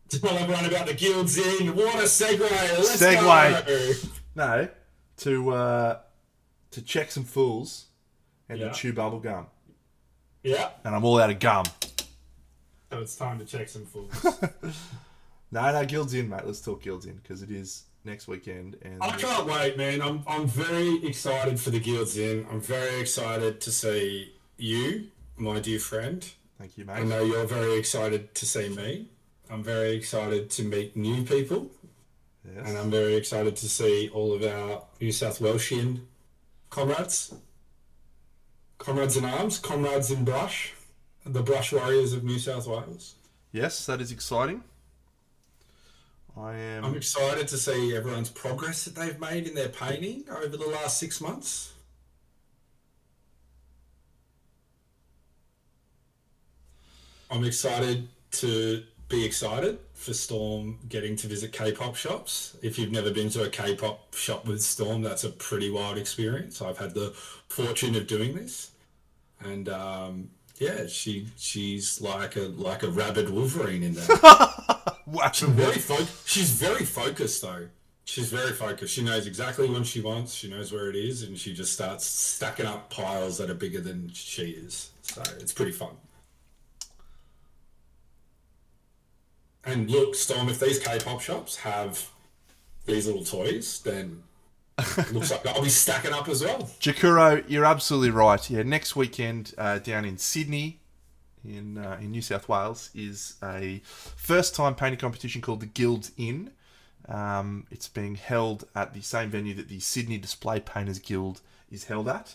To tell everyone about the Guild's Inn. What a segue! Let's go! No, to check some fools and to chew bubble gum. Yeah. And I'm all out of gum. So it's time to check some fools. No, Guild's Inn, mate. Let's talk Guild's Inn because it is next weekend. And I can't wait, man. I'm very excited for the Guild's Inn. I'm very excited to see you, my dear friend. Thank you, mate. I know you're very excited to see me. I'm very excited to meet new people. Yes. And I'm very excited to see all of our New South Welshian comrades. Comrades in arms, comrades in brush. The brush warriors of New South Wales. Yes, that is exciting. I'm excited to see everyone's progress that they've made in their painting over the last 6 months. I'm excited to be excited for Storm getting to visit K-pop shops. If you've never been to a K-pop shop with Storm, that's a pretty wild experience. I've had the fortune of doing this, and yeah, she's like a rabid Wolverine in there. She's very focused though. She's very focused. She knows exactly what she wants. She knows where it is, and she just starts stacking up piles that are bigger than she is. So it's pretty fun. And look, Storm, if these K-pop shops have these little toys, then it looks like I'll be stacking up as well. Jakuro, you're absolutely right. Yeah, next weekend down in Sydney, in New South Wales, is a first-time painting competition called the Guild's Inn. It's being held at the same venue that the Sydney Display Painters Guild is held at.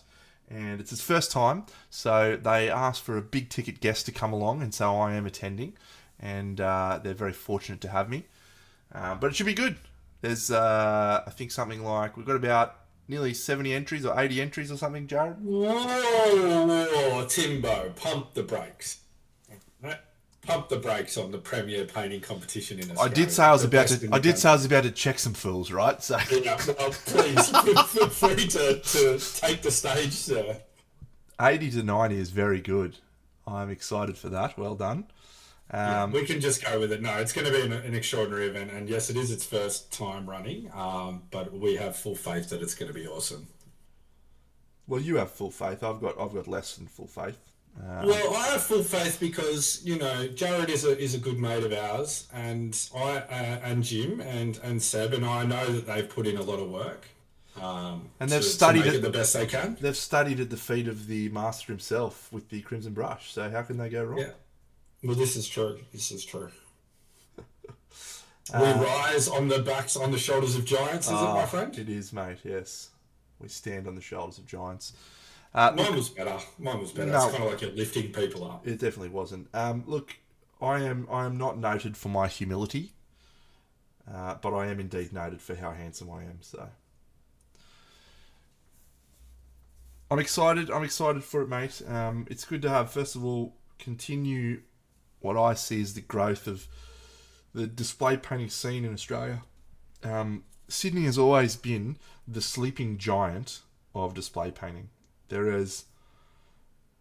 And it's its first time, so they asked for a big-ticket guest to come along, and so I am attending. And they're very fortunate to have me. But it should be good. There's, I think, something like, we've got about nearly 70 entries or 80 entries or something, Jared. Whoa, Timbo, pump the brakes. Pump the brakes on the premier painting competition in Australia. I did say I was about to check some fools, right? So yeah, well, please feel free to take the stage, sir. 80 to 90 is very good. I'm excited for that. Well done. Yeah, we can just go with it. No, it's going to be an extraordinary event, and yes, it is its first time running. But we have full faith that it's going to be awesome. Well, you have full faith. I've got less than full faith. Well, I have full faith because Jared is a good mate of ours, and and Jim and Seb and I know that they've put in a lot of work. And they've studied it the best they can. They've studied at the feet of the master himself with the crimson brush. So how can they go wrong? Yeah. Well, this is true. We rise on the shoulders of giants, is it, my friend? It is, mate, yes. We stand on the shoulders of giants. Mine was better. No, it's kind of like you're lifting people up. It definitely wasn't. Look, I am not noted for my humility, but I am indeed noted for how handsome I am, so... I'm excited for it, mate. It's good to have, first of all, continue what I see as the growth of the display painting scene in Australia. Sydney has always been the sleeping giant of display painting. There is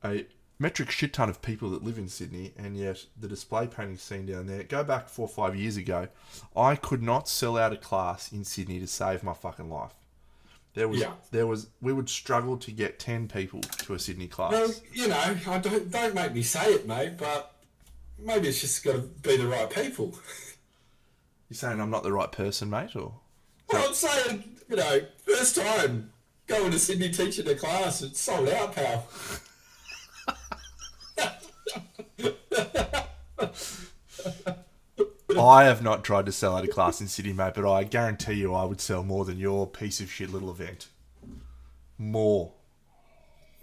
a metric shit ton of people that live in Sydney, and yet the display painting scene down there, go back 4 or 5 years ago, I could not sell out a class in Sydney to save my fucking life. We would struggle to get 10 people to a Sydney class. Well, don't make me say it, mate, but maybe it's just got to be the right people. You're saying I'm not the right person, mate, or? Well, I'm saying, first time going to Sydney teaching a class, it's sold out, pal. I have not tried to sell out a class in Sydney, mate, but I guarantee you I would sell more than your piece of shit little event. More.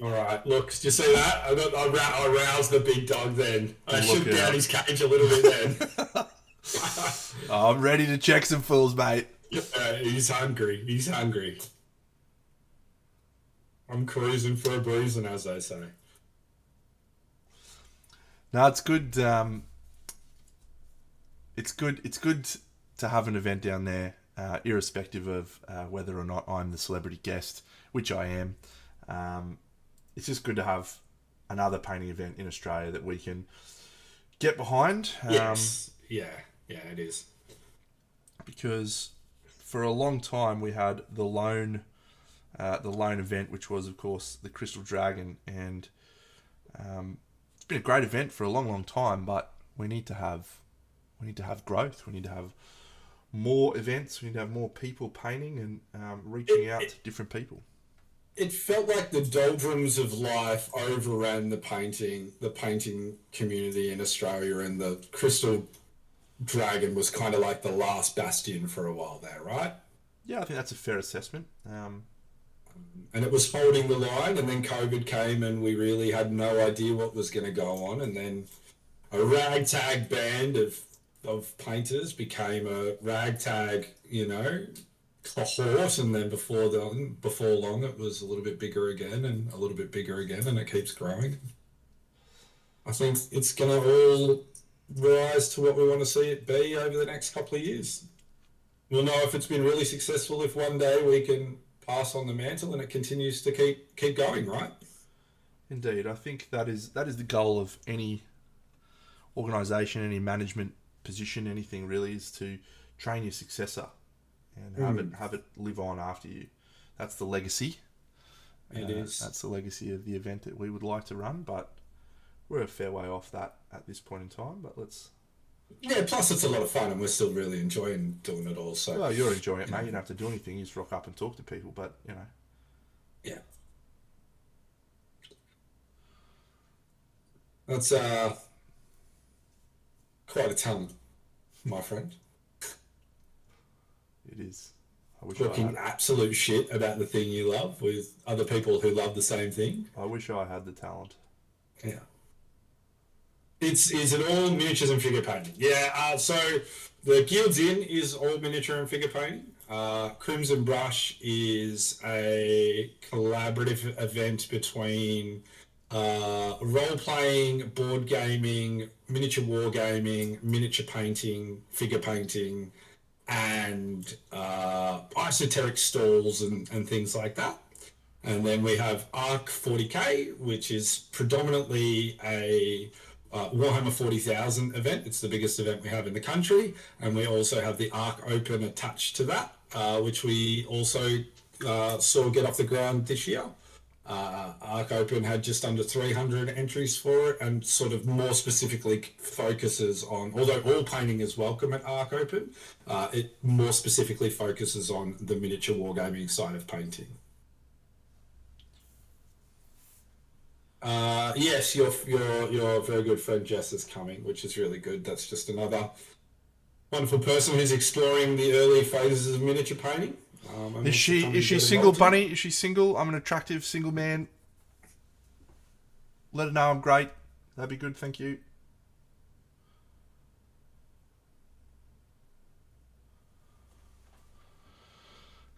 All right, look, did you see that? I roused the big dog then. I Look shook down out. his cage a little bit then. I'm ready to check some fools, mate. He's hungry. He's hungry. I'm cruising for a bruising, as they say. No, it's good. It's good. It's good to have an event down there, irrespective of whether or not I'm the celebrity guest, which I am. It's just good to have another painting event in Australia that we can get behind. Yes. Yeah, it is. Because for a long time we had the lone event, which was of course the Crystal Dragon, and it's been a great event for a long time. But we need to have growth. We need to have more events. We need to have more people painting and reaching out to different people. It felt like the doldrums of life overran the painting community in Australia, and the Crystal Dragon was kind of like the last bastion for a while there, right? Yeah, I think that's a fair assessment. And it was holding the line, and then COVID came, and we really had no idea what was going to go on, and then a ragtag band of painters became a ragtag, cohort, and then before long it was a little bit bigger again, and a little bit bigger again, and it keeps growing. I think it's going to all rise to what we want to see it be over the next couple of years. We'll know if it's been really successful if one day we can pass on the mantle and it continues to keep going, right? Indeed, I think that is the goal of any organisation, any management position, anything really, is to train your successor and have it live on after you. That's the legacy. It is. That's the legacy of the event that we would like to run, but we're a fair way off that at this point in time. But let's. Yeah, plus it's a lot of fun, and we're still really enjoying doing it all. So. Well, you're enjoying it, mate. You don't have to do anything. You just rock up and talk to people. But Yeah. That's quite a talent, my friend. It is. I wish Talking absolute shit about the thing you love with other people who love the same thing. I wish I had the talent. Yeah. Is it all miniatures and figure painting? Yeah. So the Guild's Inn is all miniature and figure painting. Crimson Brush is a collaborative event between role-playing, board gaming, miniature wargaming, miniature painting, figure painting, and esoteric stalls and things like that. And then we have Arc 40K, which is predominantly a Warhammer 40,000 event. It's the biggest event we have in the country. And we also have the Arc Open attached to that, which we also saw get off the ground this year. Arc Open had just under 300 entries for it, and sort of more specifically focuses on, although all painting is welcome at Arc Open, it more specifically focuses on the miniature wargaming side of painting. Yes, your very good friend Jess is coming, which is really good. That's just another wonderful person who's exploring the early phases of miniature painting. Is she single, Bunny? Is she single? I'm an attractive single man. Let her know I'm great. That'd be good, thank you.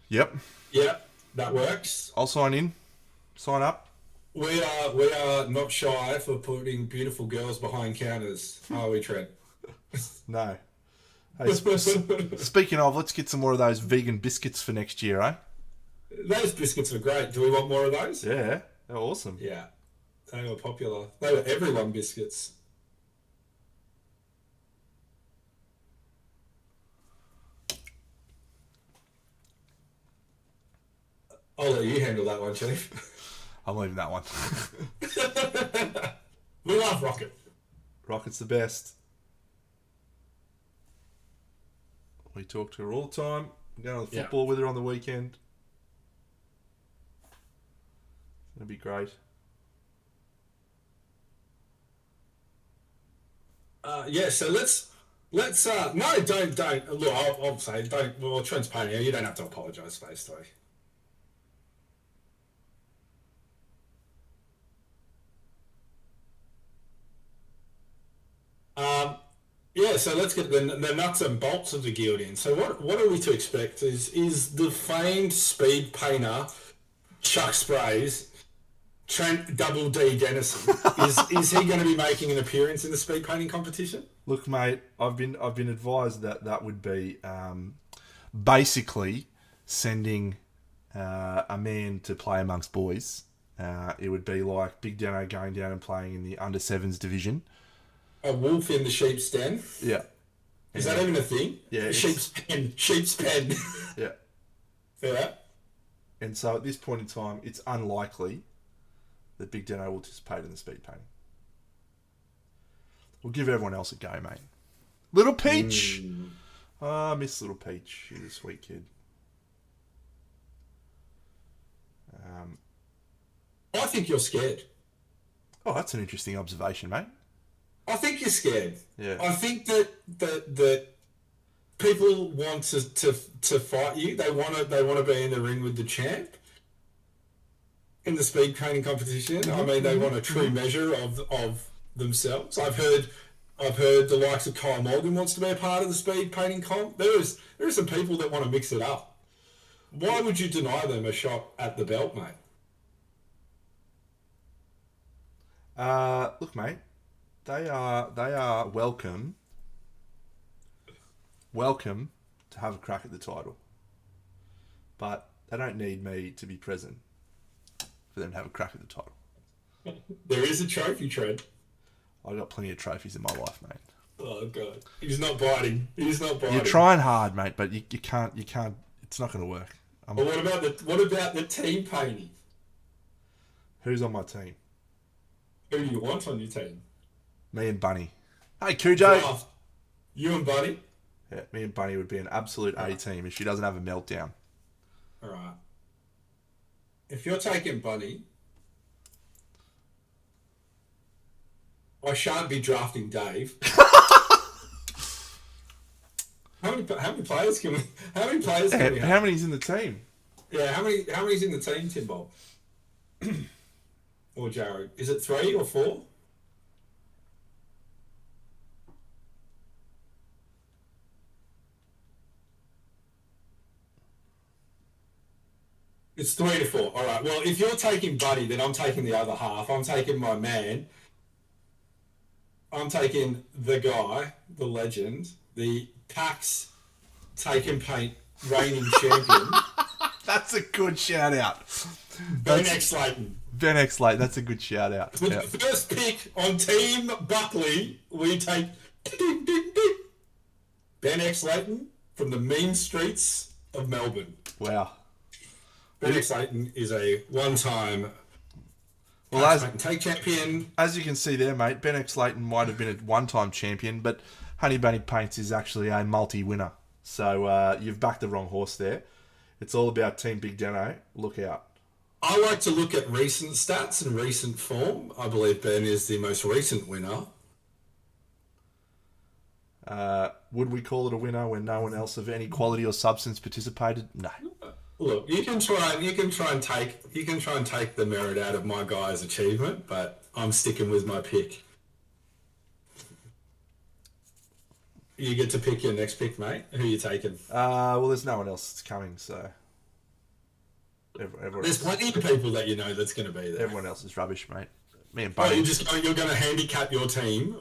Yep. Yep, that works. I'll sign in. Sign up. We are not shy for putting beautiful girls behind counters, are we, Trent? No. Hey, speaking of, let's get some more of those vegan biscuits for next year, eh? Those biscuits are great. Do we want more of those? Yeah, they're awesome. Yeah, they were popular. They were everyone biscuits. I'll let you handle that one, Chief. I'm leaving that one. We love Rocket. Rocket's the best. We talk to her all the time. We go to the football with her on the weekend. It'll be great. So let's Let's no, don't look. I'll say don't. Well, Trent's paying you. You don't have to apologise, Space Toy. Um, yeah. So let's get the nuts and bolts of the guillotine. So what are we to expect? Is the famed speed painter Chuck Sprays Trent Double D Dennison? Is he going to be making an appearance in the speed painting competition? Look, mate, I've been advised that that would be basically sending a man to play amongst boys. It would be like Big Dano going down and playing in the under sevens division. A wolf in the sheep's den. Yeah. Is that even a thing? Yeah. Sheep's pen. Sheep's pen. Yeah. Yeah. And so at this point in time, it's unlikely that Big Dano will participate in the speed painting. We'll give everyone else a go, mate. Little Peach! Oh, I miss Little Peach. She's a sweet kid. I think you're scared. Oh, that's an interesting observation, mate. I think you're scared. Yeah. I think that people want to fight you. They want to be in the ring with the champ in the speed painting competition. I mean, they want a true measure of themselves. I've heard the likes of Kyle Morgan wants to be a part of the speed painting comp. There are some people that want to mix it up. Why would you deny them a shot at the belt, mate? Look, mate, they are welcome to have a crack at the title, but they don't need me to be present for them to have a crack at the title. There is a trophy, Trent. I got plenty of trophies in my life, mate. Oh god, he's not biting. He's not biting. You're trying hard, mate, but you can't. It's not going to work. Well, what about the team painting? Who's on my team? Who do you want on your team? Me and Bunny. Hey, Cujo. Draft. You and Buddy? Yeah, me and Bunny would be an absolute A team if she doesn't have a meltdown. Alright. If you're taking Buddy, I shan't be drafting Dave. How many players can we have? How many's in the team? Yeah, how many's in the team, Tim Bob? Or Jared? Is it 3 or 4? It's 3 to 4. All right. Well, if you're taking Buddy, then I'm taking the other half. I'm taking my man. I'm taking the guy, the legend, the PAX Take and Paint reigning champion. That's a good shout out. Ben X Layton. Ben X Late, that's a good shout out. With the first pick on Team Buckley, we take ding, ding, ding, Ben X Layton from the mean streets of Melbourne. Wow. Ben X Layton is a one-time take champion. As you can see there, mate, Ben X Layton might have been a one-time champion, but Honey Bunny Paints is actually a multi-winner. So you've backed the wrong horse there. It's all about Team Big Dano. Look out. I like to look at recent stats and recent form. I believe Ben is the most recent winner. Would we call it a winner when no one else of any quality or substance participated? No. Look, you can try and take the merit out of my guy's achievement, but I'm sticking with my pick. You get to pick your next pick, mate. Who are you taking? Well, there's no one else that's coming, so there's plenty of people that you know that's going to be there. Everyone else is rubbish, mate. Me and Buddy. You're going to handicap your team.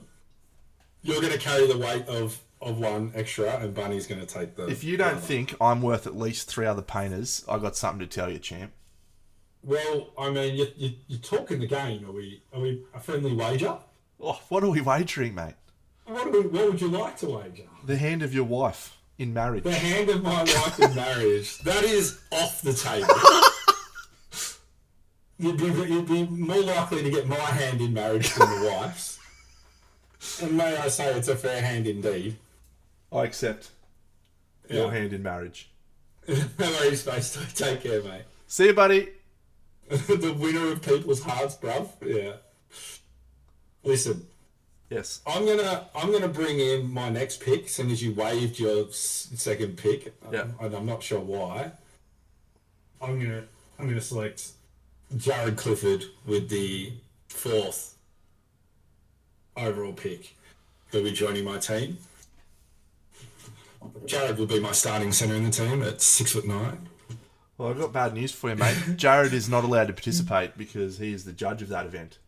You're going to carry the weight of one extra, and Bunny's going to take the... If you don't think I'm worth at least 3 other painters, I got something to tell you, champ. Well, I mean, you're talking the game. Are we a friendly wager? Oh, what are we wagering, mate? What would you like to wager? The hand of your wife in marriage. The hand of my wife in marriage. That is off the table. You'd be more likely to get my hand in marriage than the wife's. And may I say, it's a fair hand indeed. I accept your hand in marriage. No worries, mate. Take care, mate. See you, buddy. The winner of people's hearts, bruv. Yeah. Listen, Yes. I'm gonna bring in my next pick. As soon as you waived your second pick, Yeah. and I'm not sure why. I'm gonna I'm gonna select Jared Clifford with the fourth overall pick. He'll be joining my team. Jared will be my starting centre in the team at 6'9". Well, I've got bad news for you, mate. Jared is not allowed to participate because he is the judge of that event.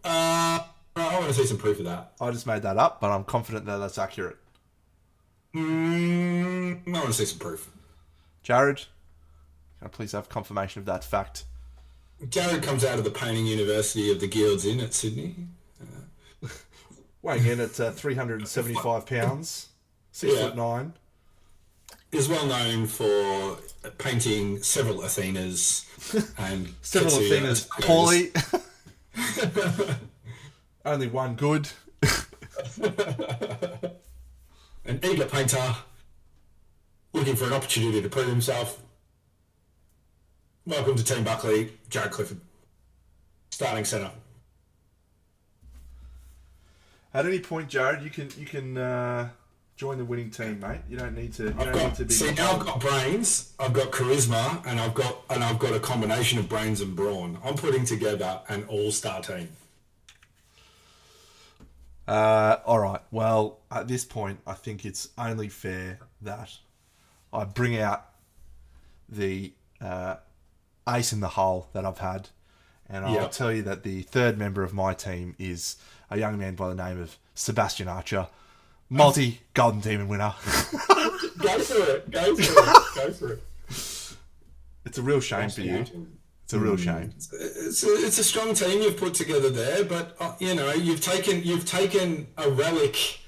I want to see some proof of that. I just made that up, but I'm confident that that's accurate. I want to see some proof. Jared, can I please have confirmation of that fact? Jared comes out of the Painting University of the Guilds Inn at Sydney. Weighing in at 375 pounds, 6'9". Is well known for painting several Athenas and Several Athenas poorly. Only one good. An eager painter looking for an opportunity to prove himself. Welcome to Team Buckley, Jared Clifford, starting centre. At any point, Jared, you can join the winning team, mate. You don't need to. Now I've got brains, I've got charisma, and I've got a combination of brains and brawn. I'm putting together an all-star team. All right. Well, at this point, I think it's only fair that I bring out the ace in the hole that I've had, and I'll tell you that the third member of my team is a young man by the name of Sebastian Archer, multi-Golden Demon winner. Go for it. It's a real shame for you. It's a real shame. It's a strong team you've put together there, but you've taken a relic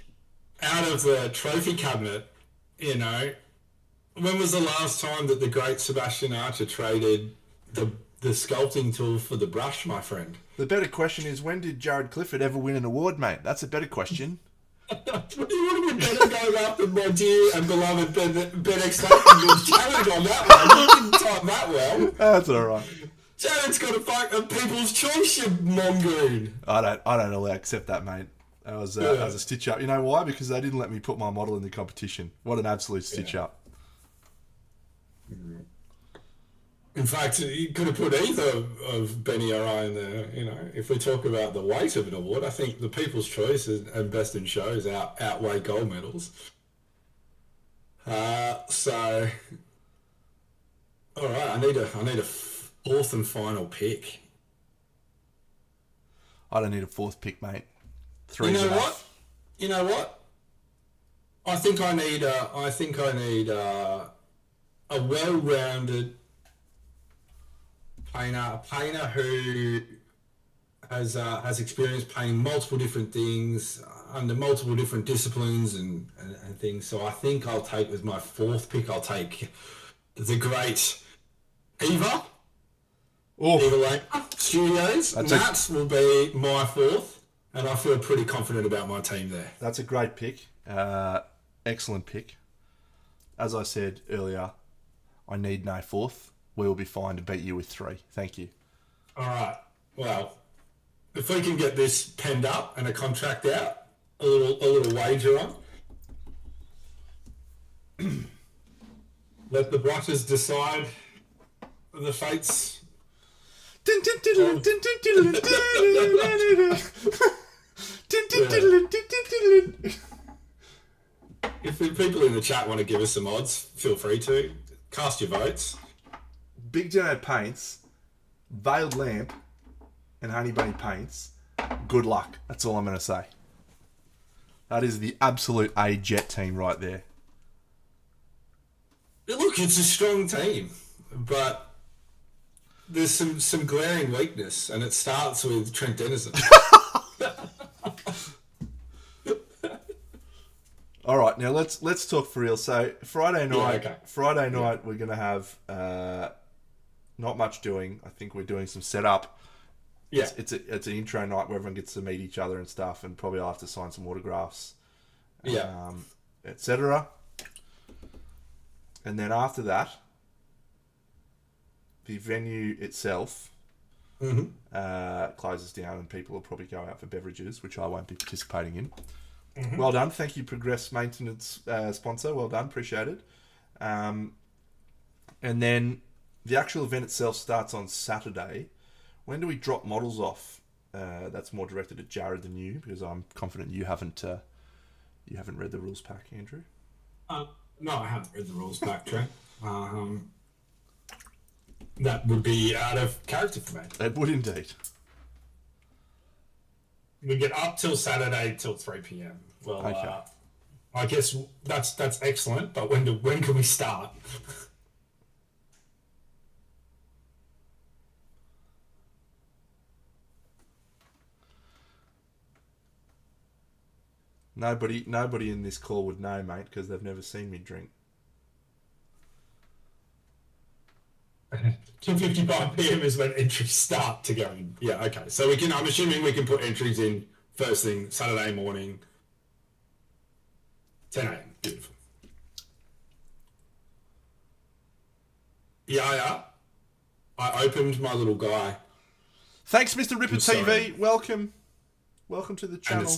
out of the trophy cabinet. When was the last time that the great Sebastian Archer traded the sculpting tool for the brush, my friend? The better question is, when did Jared Clifford ever win an award, mate? That's a better question. You would have been better going after my dear and beloved Ben X challenge on that one. You didn't time that well. That's all right. Jared's got a People's Choice, you mongoon. I don't accept that, mate. That was as a stitch up. You know why? Because they didn't let me put my model in the competition. What an absolute stitch up. In fact, you could have put either of Benny or I in there. If we talk about the weight of an award, I think the People's Choice and Best in Shows outweigh gold medals. So, all right, I need a fourth and final pick. I don't need a fourth pick, mate. Three. You know what? I think I need a well-rounded painter, a painter who has experience painting multiple different things under multiple different disciplines and things. So I think I'll take, with my fourth pick, I'll take the great Eva. Eva Lane Studios. That will be my fourth, and I feel pretty confident about my team there. That's a great pick. Excellent pick. As I said earlier, I need no fourth. We will be fine to beat you with 3. Thank you. All right. Well, if we can get this penned up and a contract out, a little wager on. Let the brushes decide the fates. If the people in the chat want to give us some odds, feel free to. Cast your votes. Big Dino Paints, Veiled Lamp, and Honey Bunny Paints. Good luck. That's all I'm going to say. That is the absolute A jet team right there. Look, it's a strong team, but there's some glaring weakness, and it starts with Trent Dennison. All right, now let's talk for real. So Friday night, we're gonna have not much doing. I think we're doing some setup. Yeah, it's an intro night where everyone gets to meet each other and stuff, and probably I'll have to sign some autographs. Etc. And then after that, the venue itself closes down and people will probably go out for beverages, which I won't be participating in. Mm-hmm. Well done. Thank you, Progress Maintenance sponsor. Well done. Appreciate it. And then the actual event itself starts on Saturday. When do we drop models off? That's more directed at Jared than you, because I'm confident you haven't read the rules pack, Andrew. No, I haven't read the rules back, Trent. That would be out of character for me. It would indeed. We get up till Saturday till 3 p.m. Well, Okay. I guess that's excellent. But when can we start? Nobody in this call would know, mate, because they've never seen me drink. 2:55 p.m. is when entries start to go in. Yeah, okay. So we can. I'm assuming we can put entries in first thing Saturday morning, 10 a.m. Beautiful. Yeah. I opened my little guy. Thanks, Mr. Ripper I'm sorry. TV. Welcome to the And channel.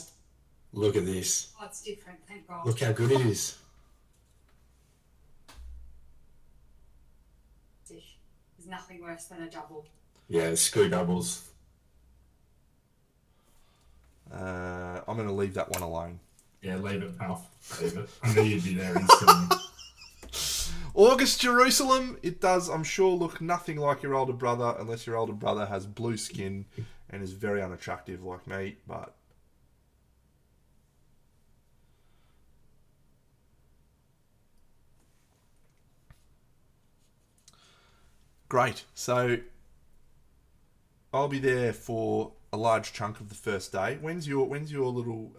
look at this. Oh, it's different, thank God. Look how good it is. There's nothing worse than a double. Yeah, screw doubles. I'm going to leave that one alone. Yeah, leave it, pal. Leave it. I knew you'd be there instantly. August Jerusalem. It does, I'm sure, look nothing like your older brother, unless your older brother has blue skin and is very unattractive like me. But great. So I'll be there for a large chunk of the first day. When's your little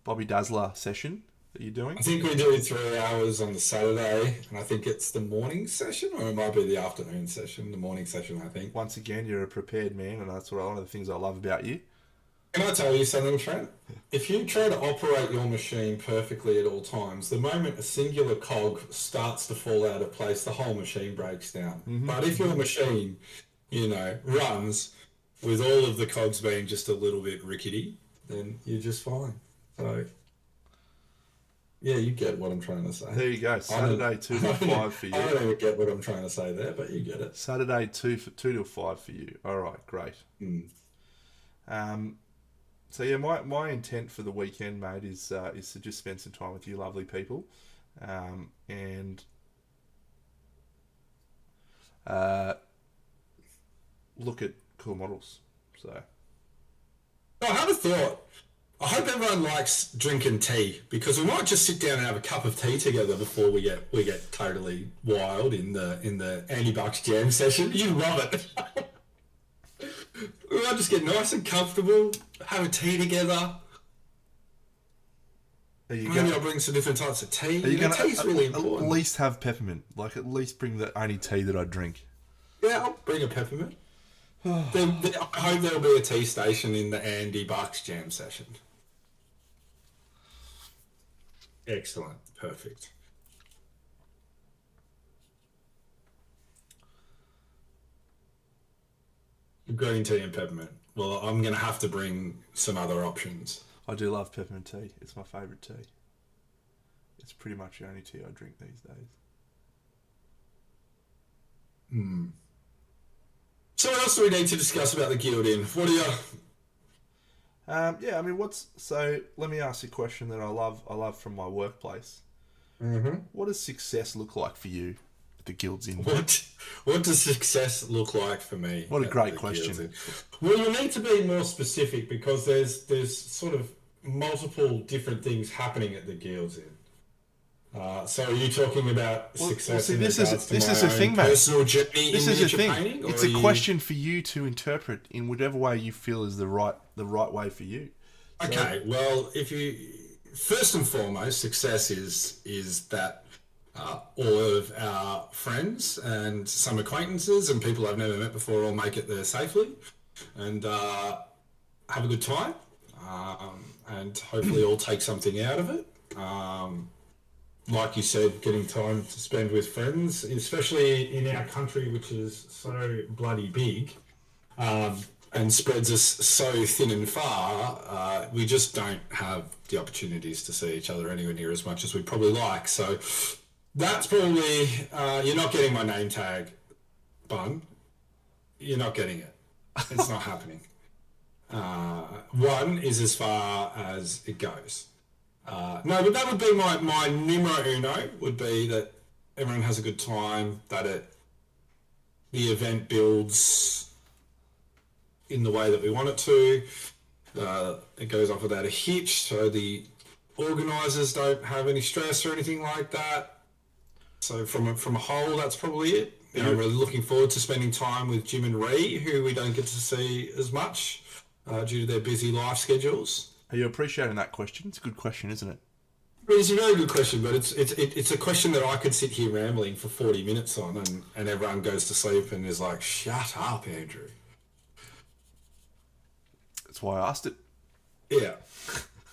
Bobby Dazzler session that you're doing? I think we're doing 3 hours on the Saturday, and I think it's the morning session, or it might be the afternoon session. The morning session, I think. Once again, you're a prepared man, and that's one of the things I love about you. Can I tell you something, Trent? If you try to operate your machine perfectly at all times, the moment a singular cog starts to fall out of place, the whole machine breaks down. But if your machine, runs with all of the cogs being just a little bit rickety, then you're just fine. So, yeah, you get what I'm trying to say. There you go. Saturday 2 till 5 for you. I don't even get what I'm trying to say there, but you get it. Saturday 2 till 5 for you. All right, great. So yeah, my intent for the weekend, mate, is to just spend some time with you lovely people, and look at cool models. So I have a thought. I hope everyone likes drinking tea, because we might just sit down and have a cup of tea together before we get totally wild in the Andy Bucks jam session. You love it. We might just get nice and comfortable, have a tea together. Maybe I'll bring some different types of tea. Are you going tea's to really at important. least have peppermint? Like, at least bring the only tea that I drink. Yeah, I'll bring a peppermint. I hope there'll be a tea station in the Andy Bucks jam session. Excellent. Perfect. Green tea and peppermint. Well, I'm going to have to bring some other options. I do love peppermint tea. It's my favourite tea. It's pretty much the only tea I drink these days. So what else do we need to discuss about the guild in? What do you... Yeah, I mean, so let me ask you a question that I love from my workplace. What does success look like for you at the guild's in? What does success look like for me? What a great question. Well, you need to be more specific, because there's sort of multiple different things happening at the guilds in. So are you talking about success in this regards is to the my thing, own mate. personal journey This in is the miniature thing. painting? It's a question for you to interpret in whatever way you feel is the right way for you. So, Okay, well, if you first and foremost, success is that all of our friends and some acquaintances and people I've never met before all make it there safely and have a good time, and hopefully all take something out of it. Like you said, getting time to spend with friends, especially in our country, which is so bloody big. and spreads us so thin and far, we just don't have the opportunities to see each other anywhere near as much as we'd probably like. So that's probably, you're not getting my name tag, Bun. You're not getting it. It's not happening. One is as far as it goes. No, but that would be my numero uno, would be that everyone has a good time, that the event builds in the way that we want it to. It goes off without a hitch, so the organisers don't have any stress or anything like that. So from a whole, that's probably it. I'm really looking forward to spending time with Jim and Ree, who we don't get to see as much due to their busy life schedules. Are you appreciating that question? It's a good question, isn't it? It's a very good question, but it's a question that I could sit here rambling for 40 minutes on, and everyone goes to sleep and is like, "Shut up, Andrew." That's why I asked it. Yeah,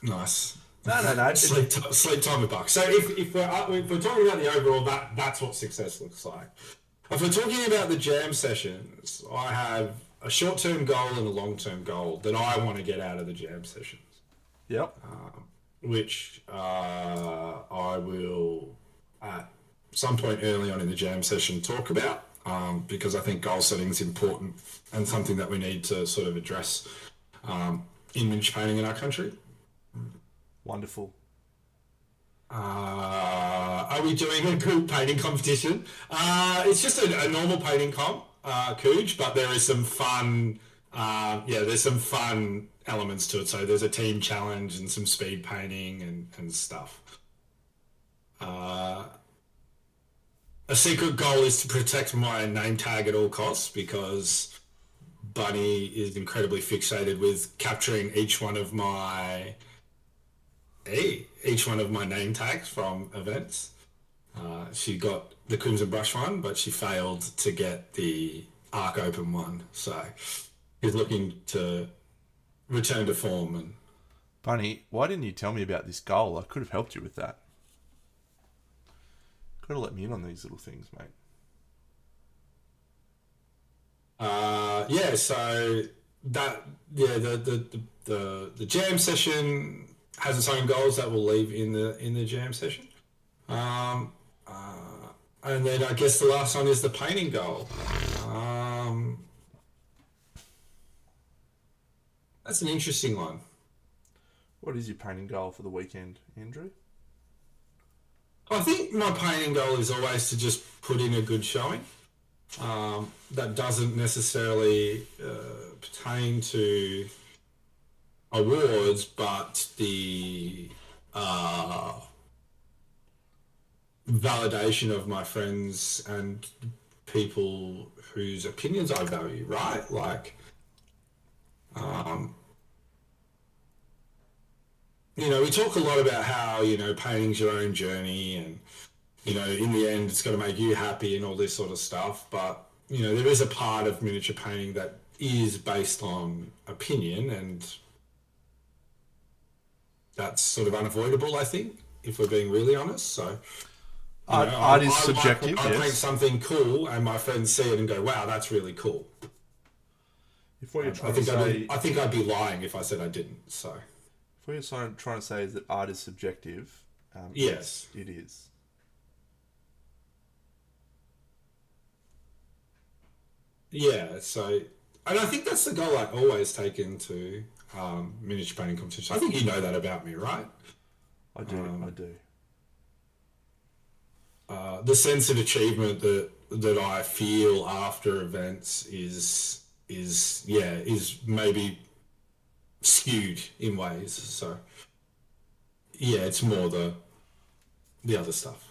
nice. No. Sleep time with Buck. So if we're talking about the overall, that's what success looks like. If we're talking about the jam sessions, I have a short-term goal and a long-term goal that I want to get out of the jam sessions. Yep. Which I will at some point early on in the jam session talk about, because I think goal setting is important and something that we need to sort of address in miniature painting in our country. Wonderful. Are we doing a group painting competition? It's just a normal painting comp, Cooge, but there is some fun. There's some fun elements to it. So there's a team challenge and some speed painting and stuff. A secret goal is to protect my name tag at all costs, because Bunny is incredibly fixated with capturing each one of my name tags from events. She got the Crimson Brush one, but she failed to get the Arc Open one. So he's looking to return to form. And Bunny, why didn't you tell me about this goal? I could have helped you with that. Could have let me in on these little things, mate. So the jam session has its own goals that we'll leave in the jam session. And then I guess the last one is the painting goal. That's an interesting one. What is your painting goal for the weekend, Andrew? I think my painting goal is always to just put in a good showing. That doesn't necessarily pertain to awards, but the validation of my friends and people whose opinions I value, right? Like, we talk a lot about how, painting's your own journey and, in the end it's going to make you happy and all this sort of stuff. But, there is a part of miniature painting that is based on opinion, and that's sort of unavoidable, I think, if we're being really honest. So art is subjective. I yes. paint something cool and my friends see it and go, wow, that's really cool. If what you're trying I think to say, I think I'd be lying if I said I didn't. So if what you're trying to say is that art is subjective, yes, it is. Yeah. So, and I think that's the goal I always take into miniature painting competition. I think you know that about me, right? I do. The sense of achievement that I feel after events is maybe skewed in ways. So yeah, it's more the other stuff.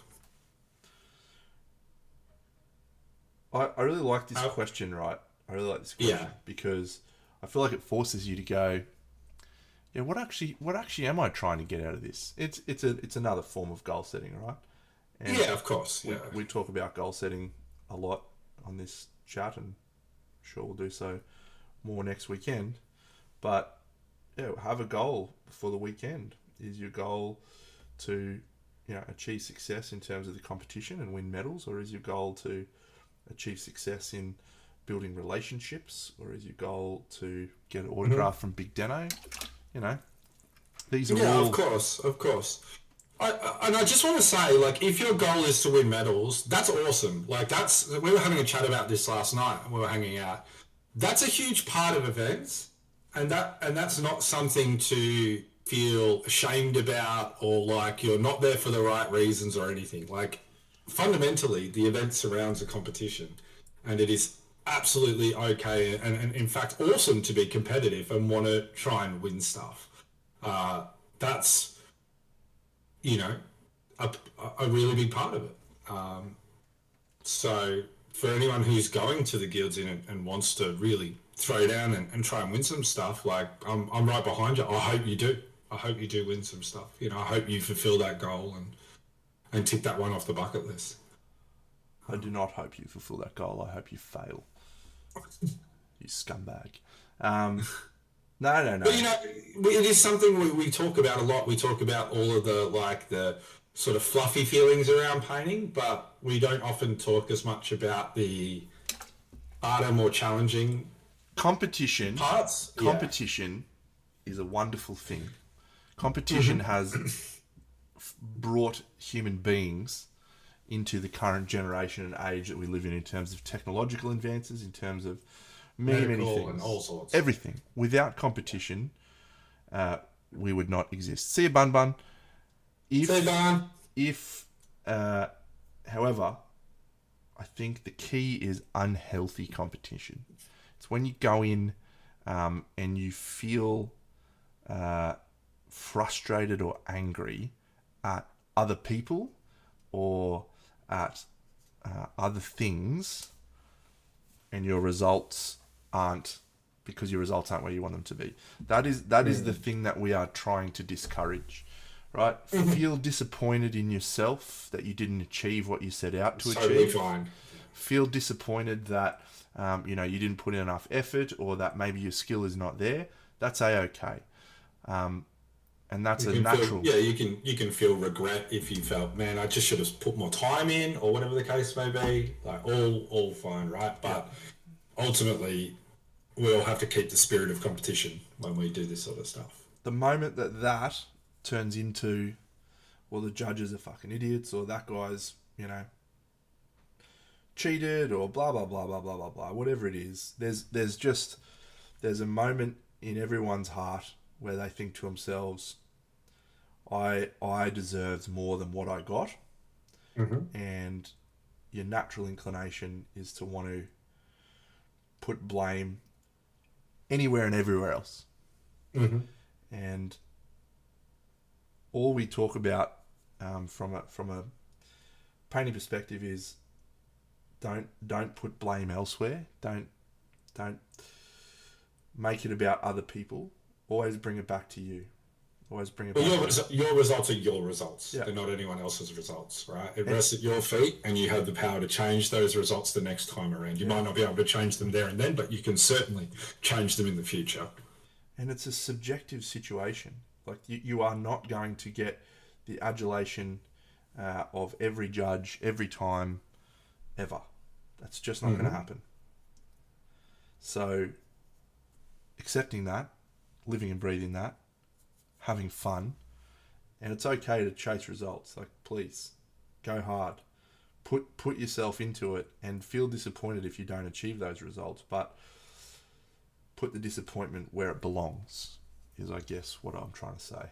I really like this question, right? I really like this question because I feel like it forces you to go, yeah, what actually am I trying to get out of this? It's another form of goal setting, right? And yeah, of course. Yeah, we talk about goal setting a lot on this chat, and sure we'll do so more next weekend. But yeah, have a goal for the weekend. Is your goal to achieve success in terms of the competition and win medals, or is your goal to achieve success in building relationships, or is your goal to get an autograph from Big Deno? You know, these are all... of course. And I just want to say, like, if your goal is to win medals, that's awesome. Like, we were having a chat about this last night when we were hanging out. That's a huge part of events, and that's not something to feel ashamed about, or like you're not there for the right reasons or anything. Like, fundamentally, the event surrounds a competition, and it is absolutely okay and in fact awesome to be competitive and want to try and win stuff. That's, you know, a really big part of it. So for anyone who's going to the guilds and wants to really throw down and try and win some stuff, like, I'm right behind you. I hope you do. I hope you do win some stuff. You know, I hope you fulfill that goal and tick that one off the bucket list. I do not hope you fulfill that goal. I hope you fail. You scumbag. No. But, you know, it is something we talk about a lot. We talk about all of the sort of fluffy feelings around painting, but we don't often talk as much about the harder, more challenging parts. Competition is a wonderful thing. Competition has brought human beings into the current generation and age that we live in terms of technological advances, in terms of many things, and all sorts. Everything. Without competition, we would not exist. See you, Bun Bun. However, I think the key is unhealthy competition. It's when you go in and you feel frustrated or angry at other people or at other things, and your results aren't where you want them to be. That is the thing that we are trying to discourage, right? Feel disappointed in yourself that you didn't achieve what you set out to achieve. Fine. Feel disappointed that you didn't put in enough effort, or that maybe your skill is not there. That's a-okay. And that's a natural... you can feel regret if you felt, man, I just should have put more time in, or whatever the case may be. Like, all fine, right? But ultimately, we all have to keep the spirit of competition when we do this sort of stuff. The moment that turns into, well, the judges are fucking idiots, or that guy's, cheated, or blah, blah, blah, blah, blah, blah, blah, whatever it is, there's a moment in everyone's heart where they think to themselves, I deserved more than what I got. And your natural inclination is to want to put blame anywhere and everywhere else. And all we talk about from a painting perspective is don't put blame elsewhere. Don't make it about other people. Always bring it back to you. Always bring it back. Your results are your results. Yeah. They're not anyone else's results, right? It rests at your feet, and you have the power to change those results the next time around. You might not be able to change them there and then, but you can certainly change them in the future. And it's a subjective situation. Like, you are not going to get the adulation of every judge every time, ever. That's just not going to happen. So, accepting that, living and breathing that, having fun, and it's okay to chase results. Like, please, go hard. Put yourself into it and feel disappointed if you don't achieve those results, but put the disappointment where it belongs, is, I guess, what I'm trying to say.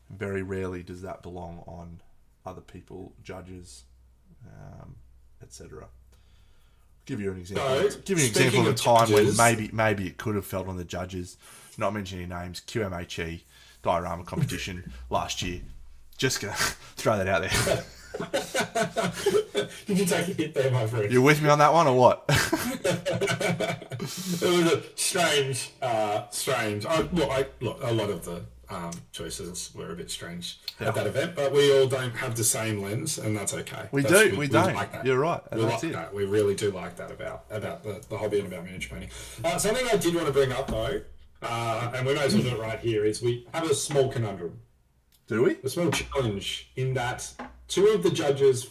Very rarely does that belong on other people, judges, etc. Give you an example. Give you an example of a time when maybe it could have felt on the judges. Not mentioning any names. QMHE diorama competition last year. Just gonna throw that out there. Did you take a hit there, my friend? You with me on that one or what? It was a strange. Look, a lot of the choices were a bit strange at that event, but we all don't have the same lens, and that's okay. We don't. Like that. You're right. We like that. We really do like that about the hobby and about miniature painting. Something I did want to bring up though, and we may as well do it right here, is we have a small conundrum. Do we? A small challenge in that two of the judges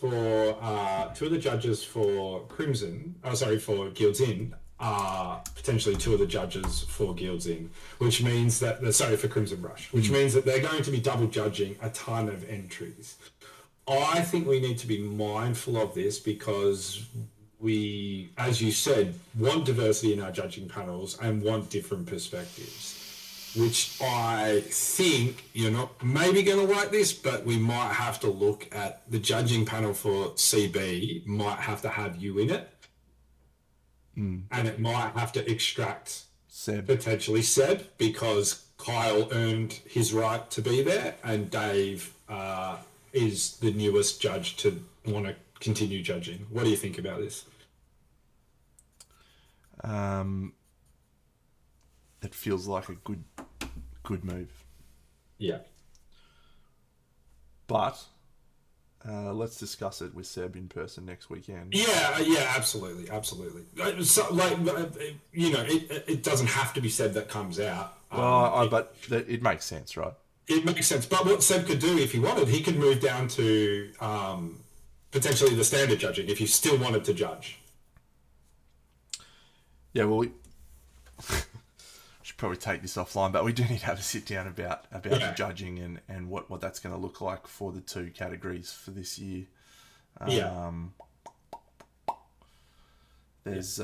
for Crimson, for Guilds Inn, are potentially two of the judges for Guilds Inn, which means that for Crimson Rush, which means that they're going to be double judging a ton of entries. I think we need to be mindful of this because we, as you said, want diversity in our judging panels and want different perspectives. Which I think you're not maybe going to like this, but we might have to look at the judging panel for CB might have to have you in it. And it might have to extract potentially Seb because Kyle earned his right to be there and Dave is the newest judge to want to continue judging. What do you think about this? It feels like a good move. Yeah. But let's discuss it with Seb in person next weekend. Yeah, absolutely. So, it doesn't have to be Seb that comes out. But it makes sense, right? It makes sense. But what Seb could do if he wanted, he could move down to potentially the standard judging if he still wanted to judge. Yeah, well, we should probably take this offline, but we do need to have a sit down about the judging and what that's going to look like for the two categories for this year. There's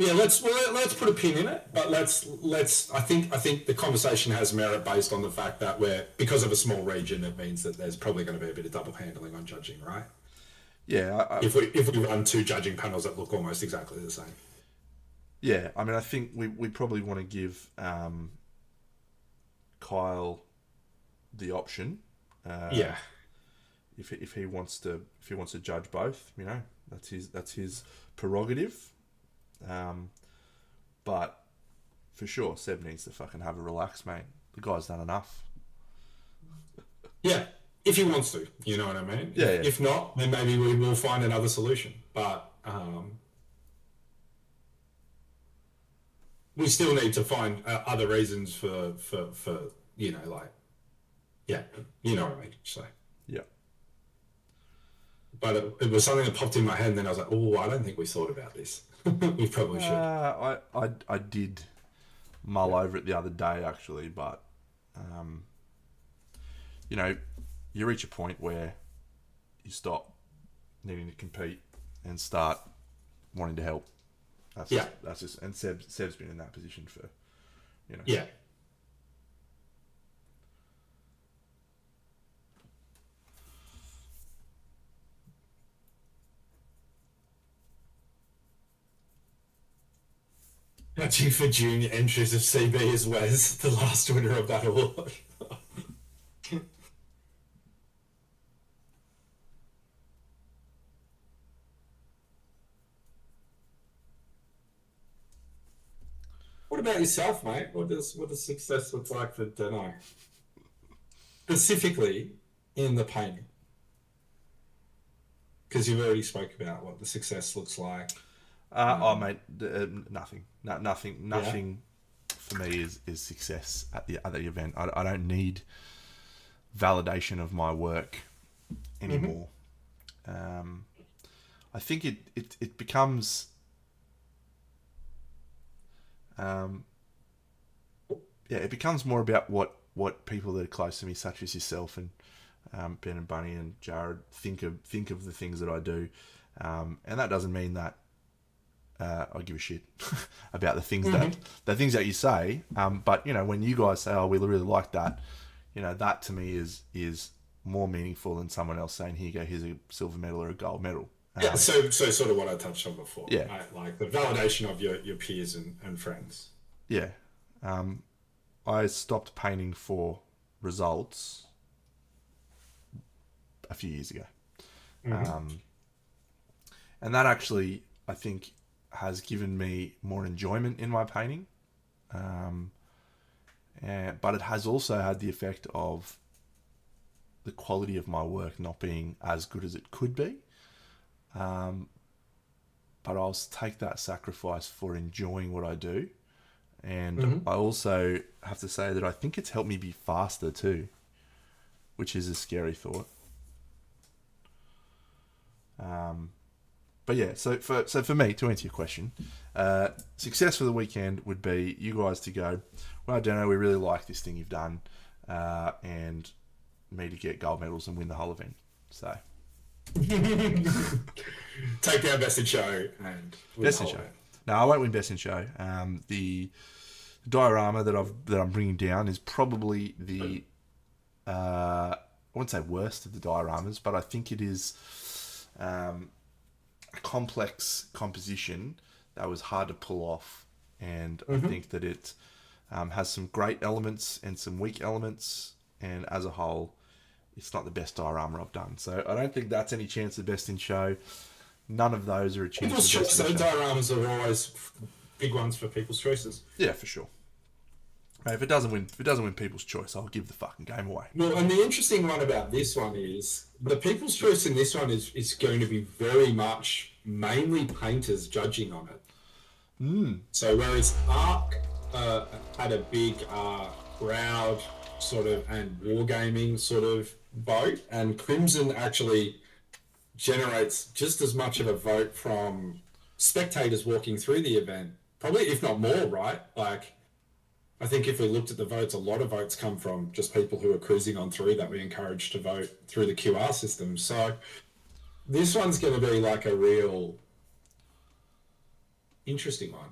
let's put a pin in it, but let's I think the conversation has merit based on the fact that because of a small region, it means that there's probably going to be a bit of double handling on judging, right? Yeah. If we run two judging panels that look almost exactly the same. Yeah, I mean, I think we probably want to give Kyle the option. If he wants to judge both, that's his prerogative. But for sure, Seb needs to fucking have a relax, mate. The guy's done enough. Yeah, if he wants to, you know what I mean? Yeah. If not, then maybe we will find another solution. But we still need to find other reasons for you know what I mean. So yeah. But it was something that popped in my head, and then I was like, oh, I don't think we thought about this. We probably should. I did mull over it the other day, actually, but you reach a point where you stop needing to compete and start wanting to help. That's just and Seb's been in that position for, Yeah. Judging for junior entries of CB is Wes, the last winner of that award. What about yourself, mate? What does success look like for Deno? Specifically in the painting. Because you've already spoke about what the success looks like. Mate, nothing. Nothing for me is success at the event. I don't need validation of my work anymore. I think it becomes it becomes more about what people that are close to me, such as yourself and Ben and Bunny and Jared, think of the things that I do, and that doesn't mean that I give a shit about the things that you say. But when you guys say, "Oh, we really like that," that to me is more meaningful than someone else saying, "Here you go, here's a silver medal or a gold medal." So sort of what I touched on before. Yeah. Right? Like the validation of your peers and friends. Yeah. I stopped painting for results a few years ago. And that actually, I think, has given me more enjoyment in my painting. But it has also had the effect of the quality of my work not being as good as it could be. But I'll take that sacrifice for enjoying what I do. And I also have to say that I think it's helped me be faster too. which is a scary thought. But yeah, so for me, to answer your question, success for the weekend would be you guys to go, well, Dano, we really like this thing you've done, and me to get gold medals and win the whole event. So Take down Best in Show and win Best the in whole Show. event. No, I won't win Best in Show. The diorama that I'm bringing down is probably the I wouldn't say worst of the dioramas, but I think it is a complex composition that was hard to pull off, and I think that it has some great elements and some weak elements, and as a whole, it's not the best diorama I've done. So I don't think that's any chance of Best in Show. None of those are a chance People's of Choice, Best in so Show. dioramas are always big ones for People's Choices. Yeah, for sure. Mate, if it doesn't win People's Choice, I'll give the fucking game away. Well, and the interesting one about this one is the People's Choice in this one is going to be very much mainly painters judging on it. So whereas Arc had a big crowd sort of and wargaming sort of vote, and Crimson actually generates just as much of a vote from spectators walking through the event, probably if not more, right? Like, I think if we looked at the votes, a lot of votes come from just people who are cruising on through that we encourage to vote through the QR system. So this one's going to be like a real interesting one.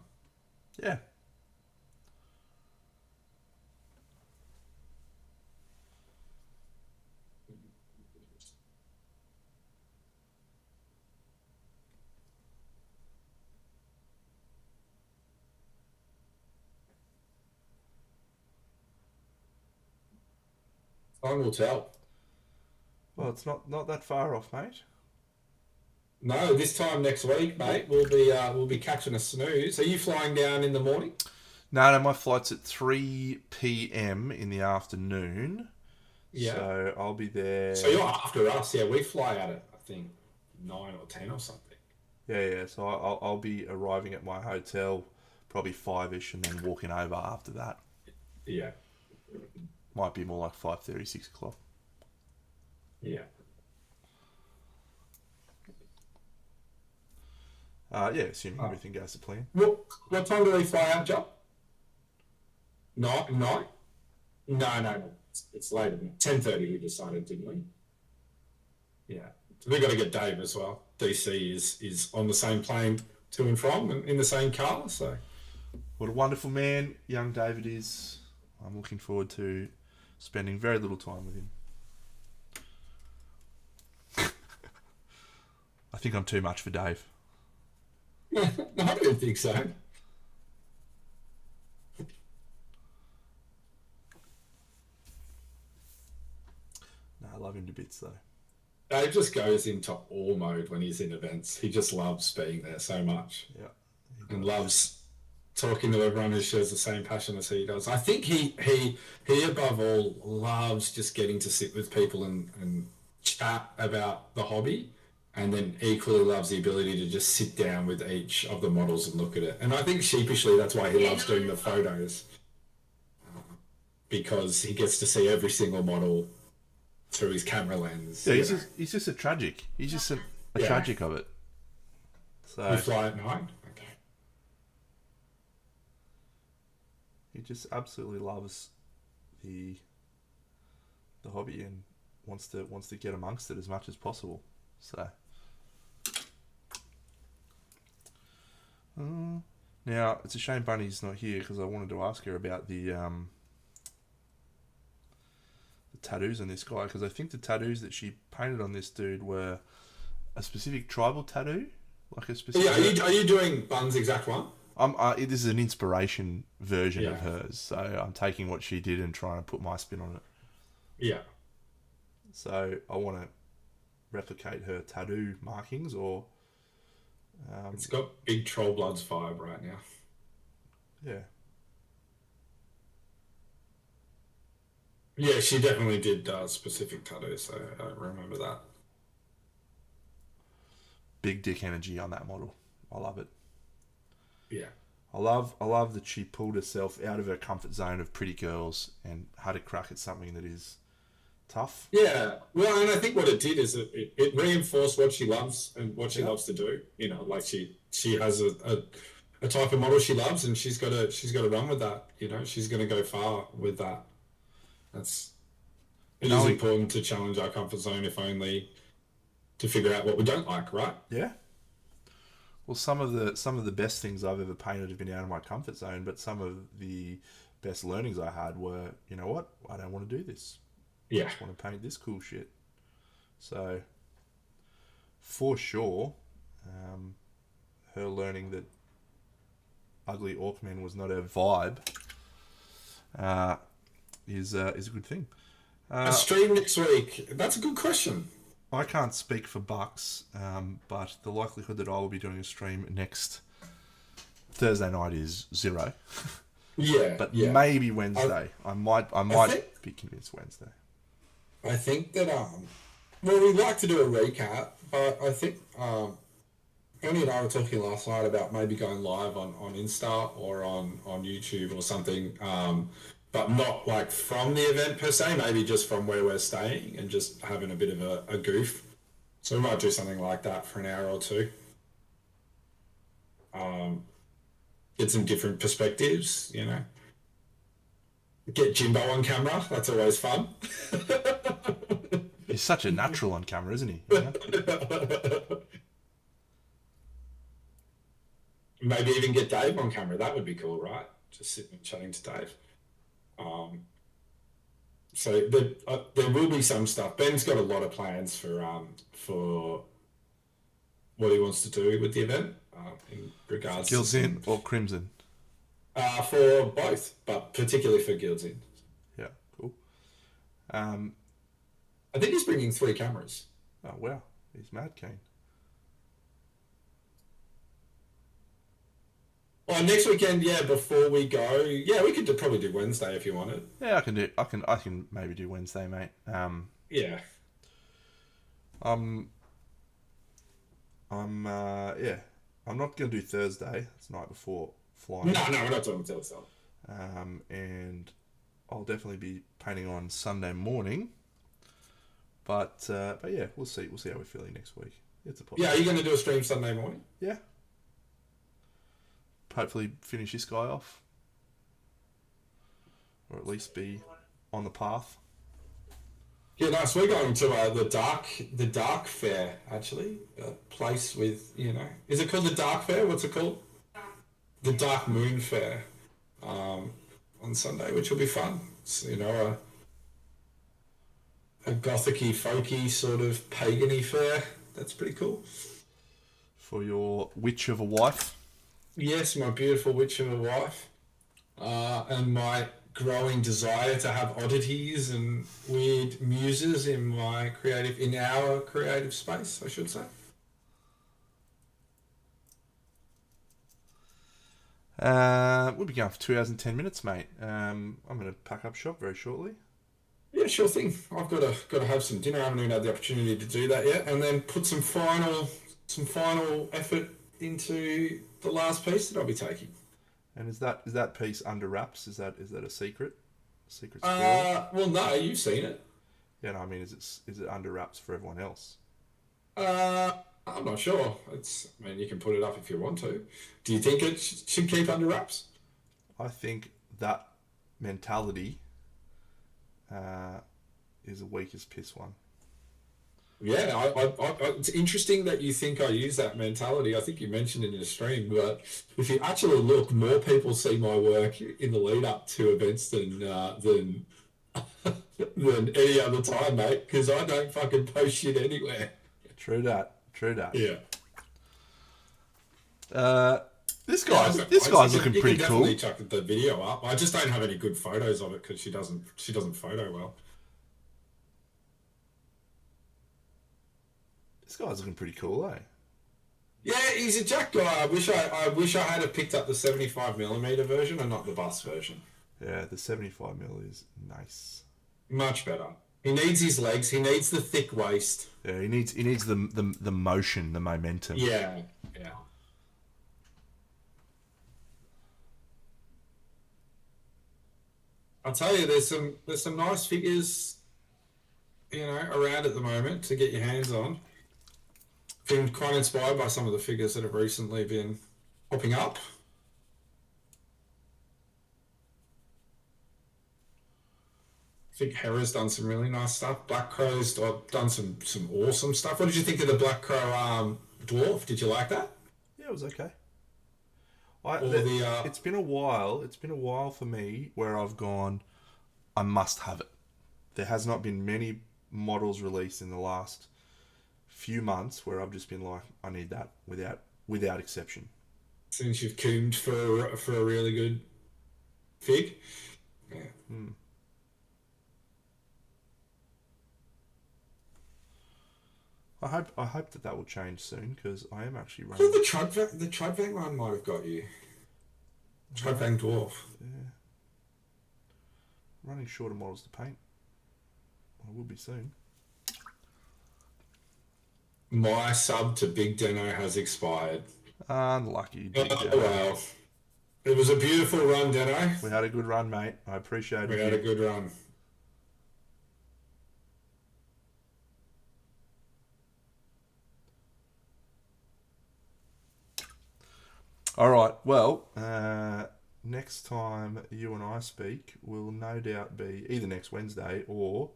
Yeah. Time will tell. Well, it's not that far off, mate. No, this time next week, mate, we'll be catching a snooze. Are you flying down in the morning? No, my flight's at 3 p.m. in the afternoon. Yeah. So I'll be there. So you're after us, yeah. We fly out at I think 9 or 10 or something. Yeah. So I'll be arriving at my hotel probably 5ish, and then walking over after that. Yeah. Might be more like 5:30, 6 o'clock. Yeah. Yeah, assuming everything goes to plan. What time do we fly out, Joe? Night? No. It's later than 10:30. We decided, didn't we? Yeah. So we got to get Dave as well. DC is on the same plane to and from, and in the same car. So What a wonderful man young David is. I'm looking forward to spending very little time with him. I think I'm too much for Dave. no, I don't think so. No, I love him to bits though. Dave just goes into all mode when he's in events. He just loves being there so much. Yeah. And loves talking to everyone who shares the same passion as he does. I think he above all loves just getting to sit with people and chat about the hobby, and then equally loves the ability to just sit down with each of the models and look at it. And I think sheepishly that's why he loves doing the photos, because he gets to see every single model through his camera lens. Yeah, he's just a tragic. He's just a tragic of it. So You fly at night? Okay. he just absolutely loves the hobby and wants to get amongst it as much as possible. So now it's a shame Bunny's not here, because I wanted to ask her about the tattoos on this guy, because I think the tattoos that she painted on this dude were a specific tribal tattoo, like a specific. Yeah, are you doing Bun's exact one? This is an inspiration version of Yeah. hers, so I'm taking what she did and trying to put my spin on it. Yeah. So I want to replicate her tattoo markings, or It's got big Troll Bloods vibe right now. yeah, Yeah, she definitely did specific tattoos, so I remember that. big dick energy on that model. I love it. Yeah. I love that she pulled herself out of her comfort zone of pretty girls and had a crack at something that is tough. Yeah, well, and I think what it did is it reinforced what she loves and what she Yeah. loves to do. You know, like she has a type of model she loves, and she's got to run with that. You know, she's going to go far with that. That's it is Knowing, important to challenge our comfort zone, if only to figure out what we don't like, right? yeah. Well, some of the best things I've ever painted have been out of my comfort zone, but some of the best learnings I had were, you know what, I don't want to do this. I Yeah, just want to paint this cool shit. So, for sure, her learning that ugly Orkman was not her vibe uh, is a good thing. a stream next week. That's a good question. I can't speak for Bucks, but the likelihood that I will be doing a stream next Thursday night is 0. Yeah, But yeah. maybe Wednesday. I might think- be convinced Wednesday. I think that well, we'd like to do a recap, but I think Ernie and I were talking last night about maybe going live on Insta or on YouTube or something, but not like from the event per se, maybe just from where we're staying and just having a bit of a goof. So we might do something like that for an hour or two. Get some different perspectives, you know. Get Jimbo on camera, that's always fun. He's such a natural on camera, isn't he? You know? Maybe even get Dave on camera. That would be cool, right? Just sitting and chatting to Dave. So there will be some stuff. Ben's got a lot of plans for what he wants to do with the event in regards Guilds to in or Crimson? for both, but particularly for Guilds in. Yeah, cool. I think he's bringing 3 cameras. Oh wow, he's mad keen. Well, next weekend, yeah. Before we go, yeah, we could probably do Wednesday if you wanted. Yeah, I can maybe do Wednesday, mate. Yeah. Yeah. I'm not gonna do Thursday. It's the night before flying. No, we're not doing Thursday. And I'll definitely be painting on Sunday morning. But yeah, we'll see. We'll see how we're feeling next week. It's a Yeah, possibility. are you going to do a stream Sunday morning? Yeah. Hopefully finish this guy off, or at least be on the path. Yeah, nice. We're going to the Dark Fair, actually. A place with, you know, is it called the Dark Fair? What's it called? The Dark Moon Fair on Sunday, which will be fun. It's, you know, a gothic-y, folky sort of pagan-y fair. That's pretty cool. For your witch of a wife. Yes, my beautiful witch of a wife, and my growing desire to have oddities and weird muses in our creative space, I should say. We'll be going for 2 hours and 10 minutes, mate. I'm going to pack up shop very shortly. Yeah, sure thing. I've got to have some dinner. I haven't even had the opportunity to do that yet, and then put some final effort into the last piece that I'll be taking. And is that piece under wraps? Is that a secret? Secret spoil? Well, no, you've seen it. Yeah, no, I mean, is it under wraps for everyone else? I'm not sure. I mean, you can put it up if you want to. Do you think it should keep under wraps? I think that mentality is the weakest piss one. Yeah, it's interesting that you think I use that mentality. I think you mentioned it in a stream, but if you actually look, more people see my work in the lead up to events than than any other time, mate. Because I don't fucking post shit anywhere. True that. Yeah. This guy's looking pretty cool. You can definitely chuck the video up. I just don't have any good photos of it because she doesn't photo well. This guy's looking pretty cool, eh? Yeah, he's a jack guy. I wish I had have picked up the 75mm version and not the bus version. Yeah, the 75mm is nice. Much better. He needs his legs. He needs the thick waist. Yeah, he needs the motion, the momentum. Yeah. I'll tell you, there's some nice figures around at the moment to get your hands on. Been quite inspired by some of the figures that have recently been popping up. I think Hera's done some really nice stuff. Black Crow's done some awesome stuff. What did you think of the Black Crow dwarf? Did you like that? Yeah, it was okay. It's been a while. It's been a while for me where I've gone, I must have it. There has not been many models released in the last few months where I've just been like, I need that without exception. Since you've coomed for a really good fig. Yeah. I hope that will change soon because I am actually I running. thought the Trudvang one might have got you. Trudvang dwarf. Yeah. Running shorter models to paint. I will be soon. My sub to Big Deno has expired. Unlucky. Big Oh, Deno. well. It was a beautiful run, Deno. We had a good run, mate. I appreciate it. We had a good run. All right. Well, next time you and I speak will no doubt be either next Wednesday or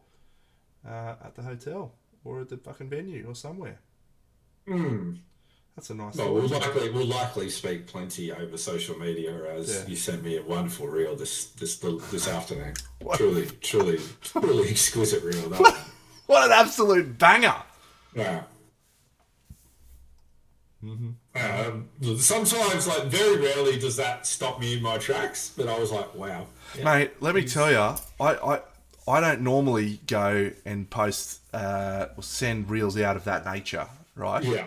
at the hotel or at the fucking venue or somewhere. That's a nice thing. We'll likely speak plenty over social media as you sent me a wonderful reel this afternoon. Truly exquisite reel. What an absolute banger! Yeah. Sometimes, like, very rarely does that stop me in my tracks, but I was like, wow. Yeah. Mate, let me tell you, I don't normally go and post or send reels out of that nature, right? Yeah.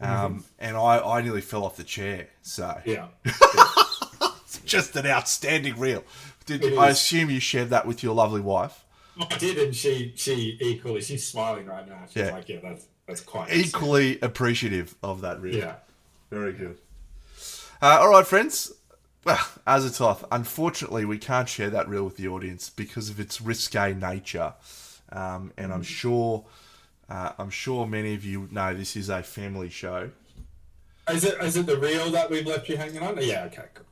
And I nearly fell off the chair, so... Yeah. It's just an outstanding reel. I assume you shared that with your lovely wife? I did, and she equally, she's smiling right now. She's like, yeah, that's quite equally appreciative of that reel. Yeah. Very good. All right, friends. Well, as it's off, unfortunately, we can't share that reel with the audience because of its risque nature. And I'm sure many of you know this is a family show. Is it the reel that we've left you hanging on? Yeah, okay, cool.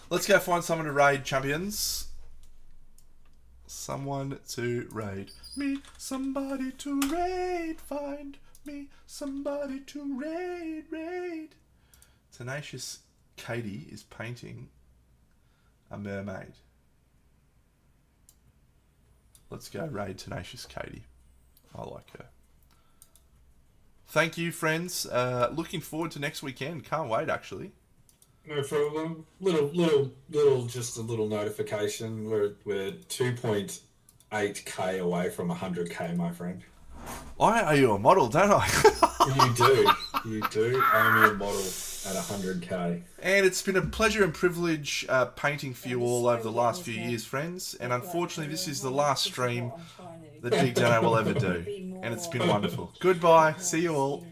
Let's go find someone to raid, champions. Someone to raid. Me, somebody to raid. Find me, somebody to raid. Tenacious Katie is painting a mermaid. Let's go raid Tenacious Katie. I like her. Thank you, friends. Looking forward to next weekend. Can't wait, actually. No problem. Little, just a little notification. We're 2.8k away from 100k, my friend. I owe you a model, don't I? You do owe me a model at 100k. And it's been a pleasure and privilege painting for you all over the last few years, friends. And unfortunately, this is the last stream that Big Dano will ever do. And it's been wonderful. Goodbye. See you all.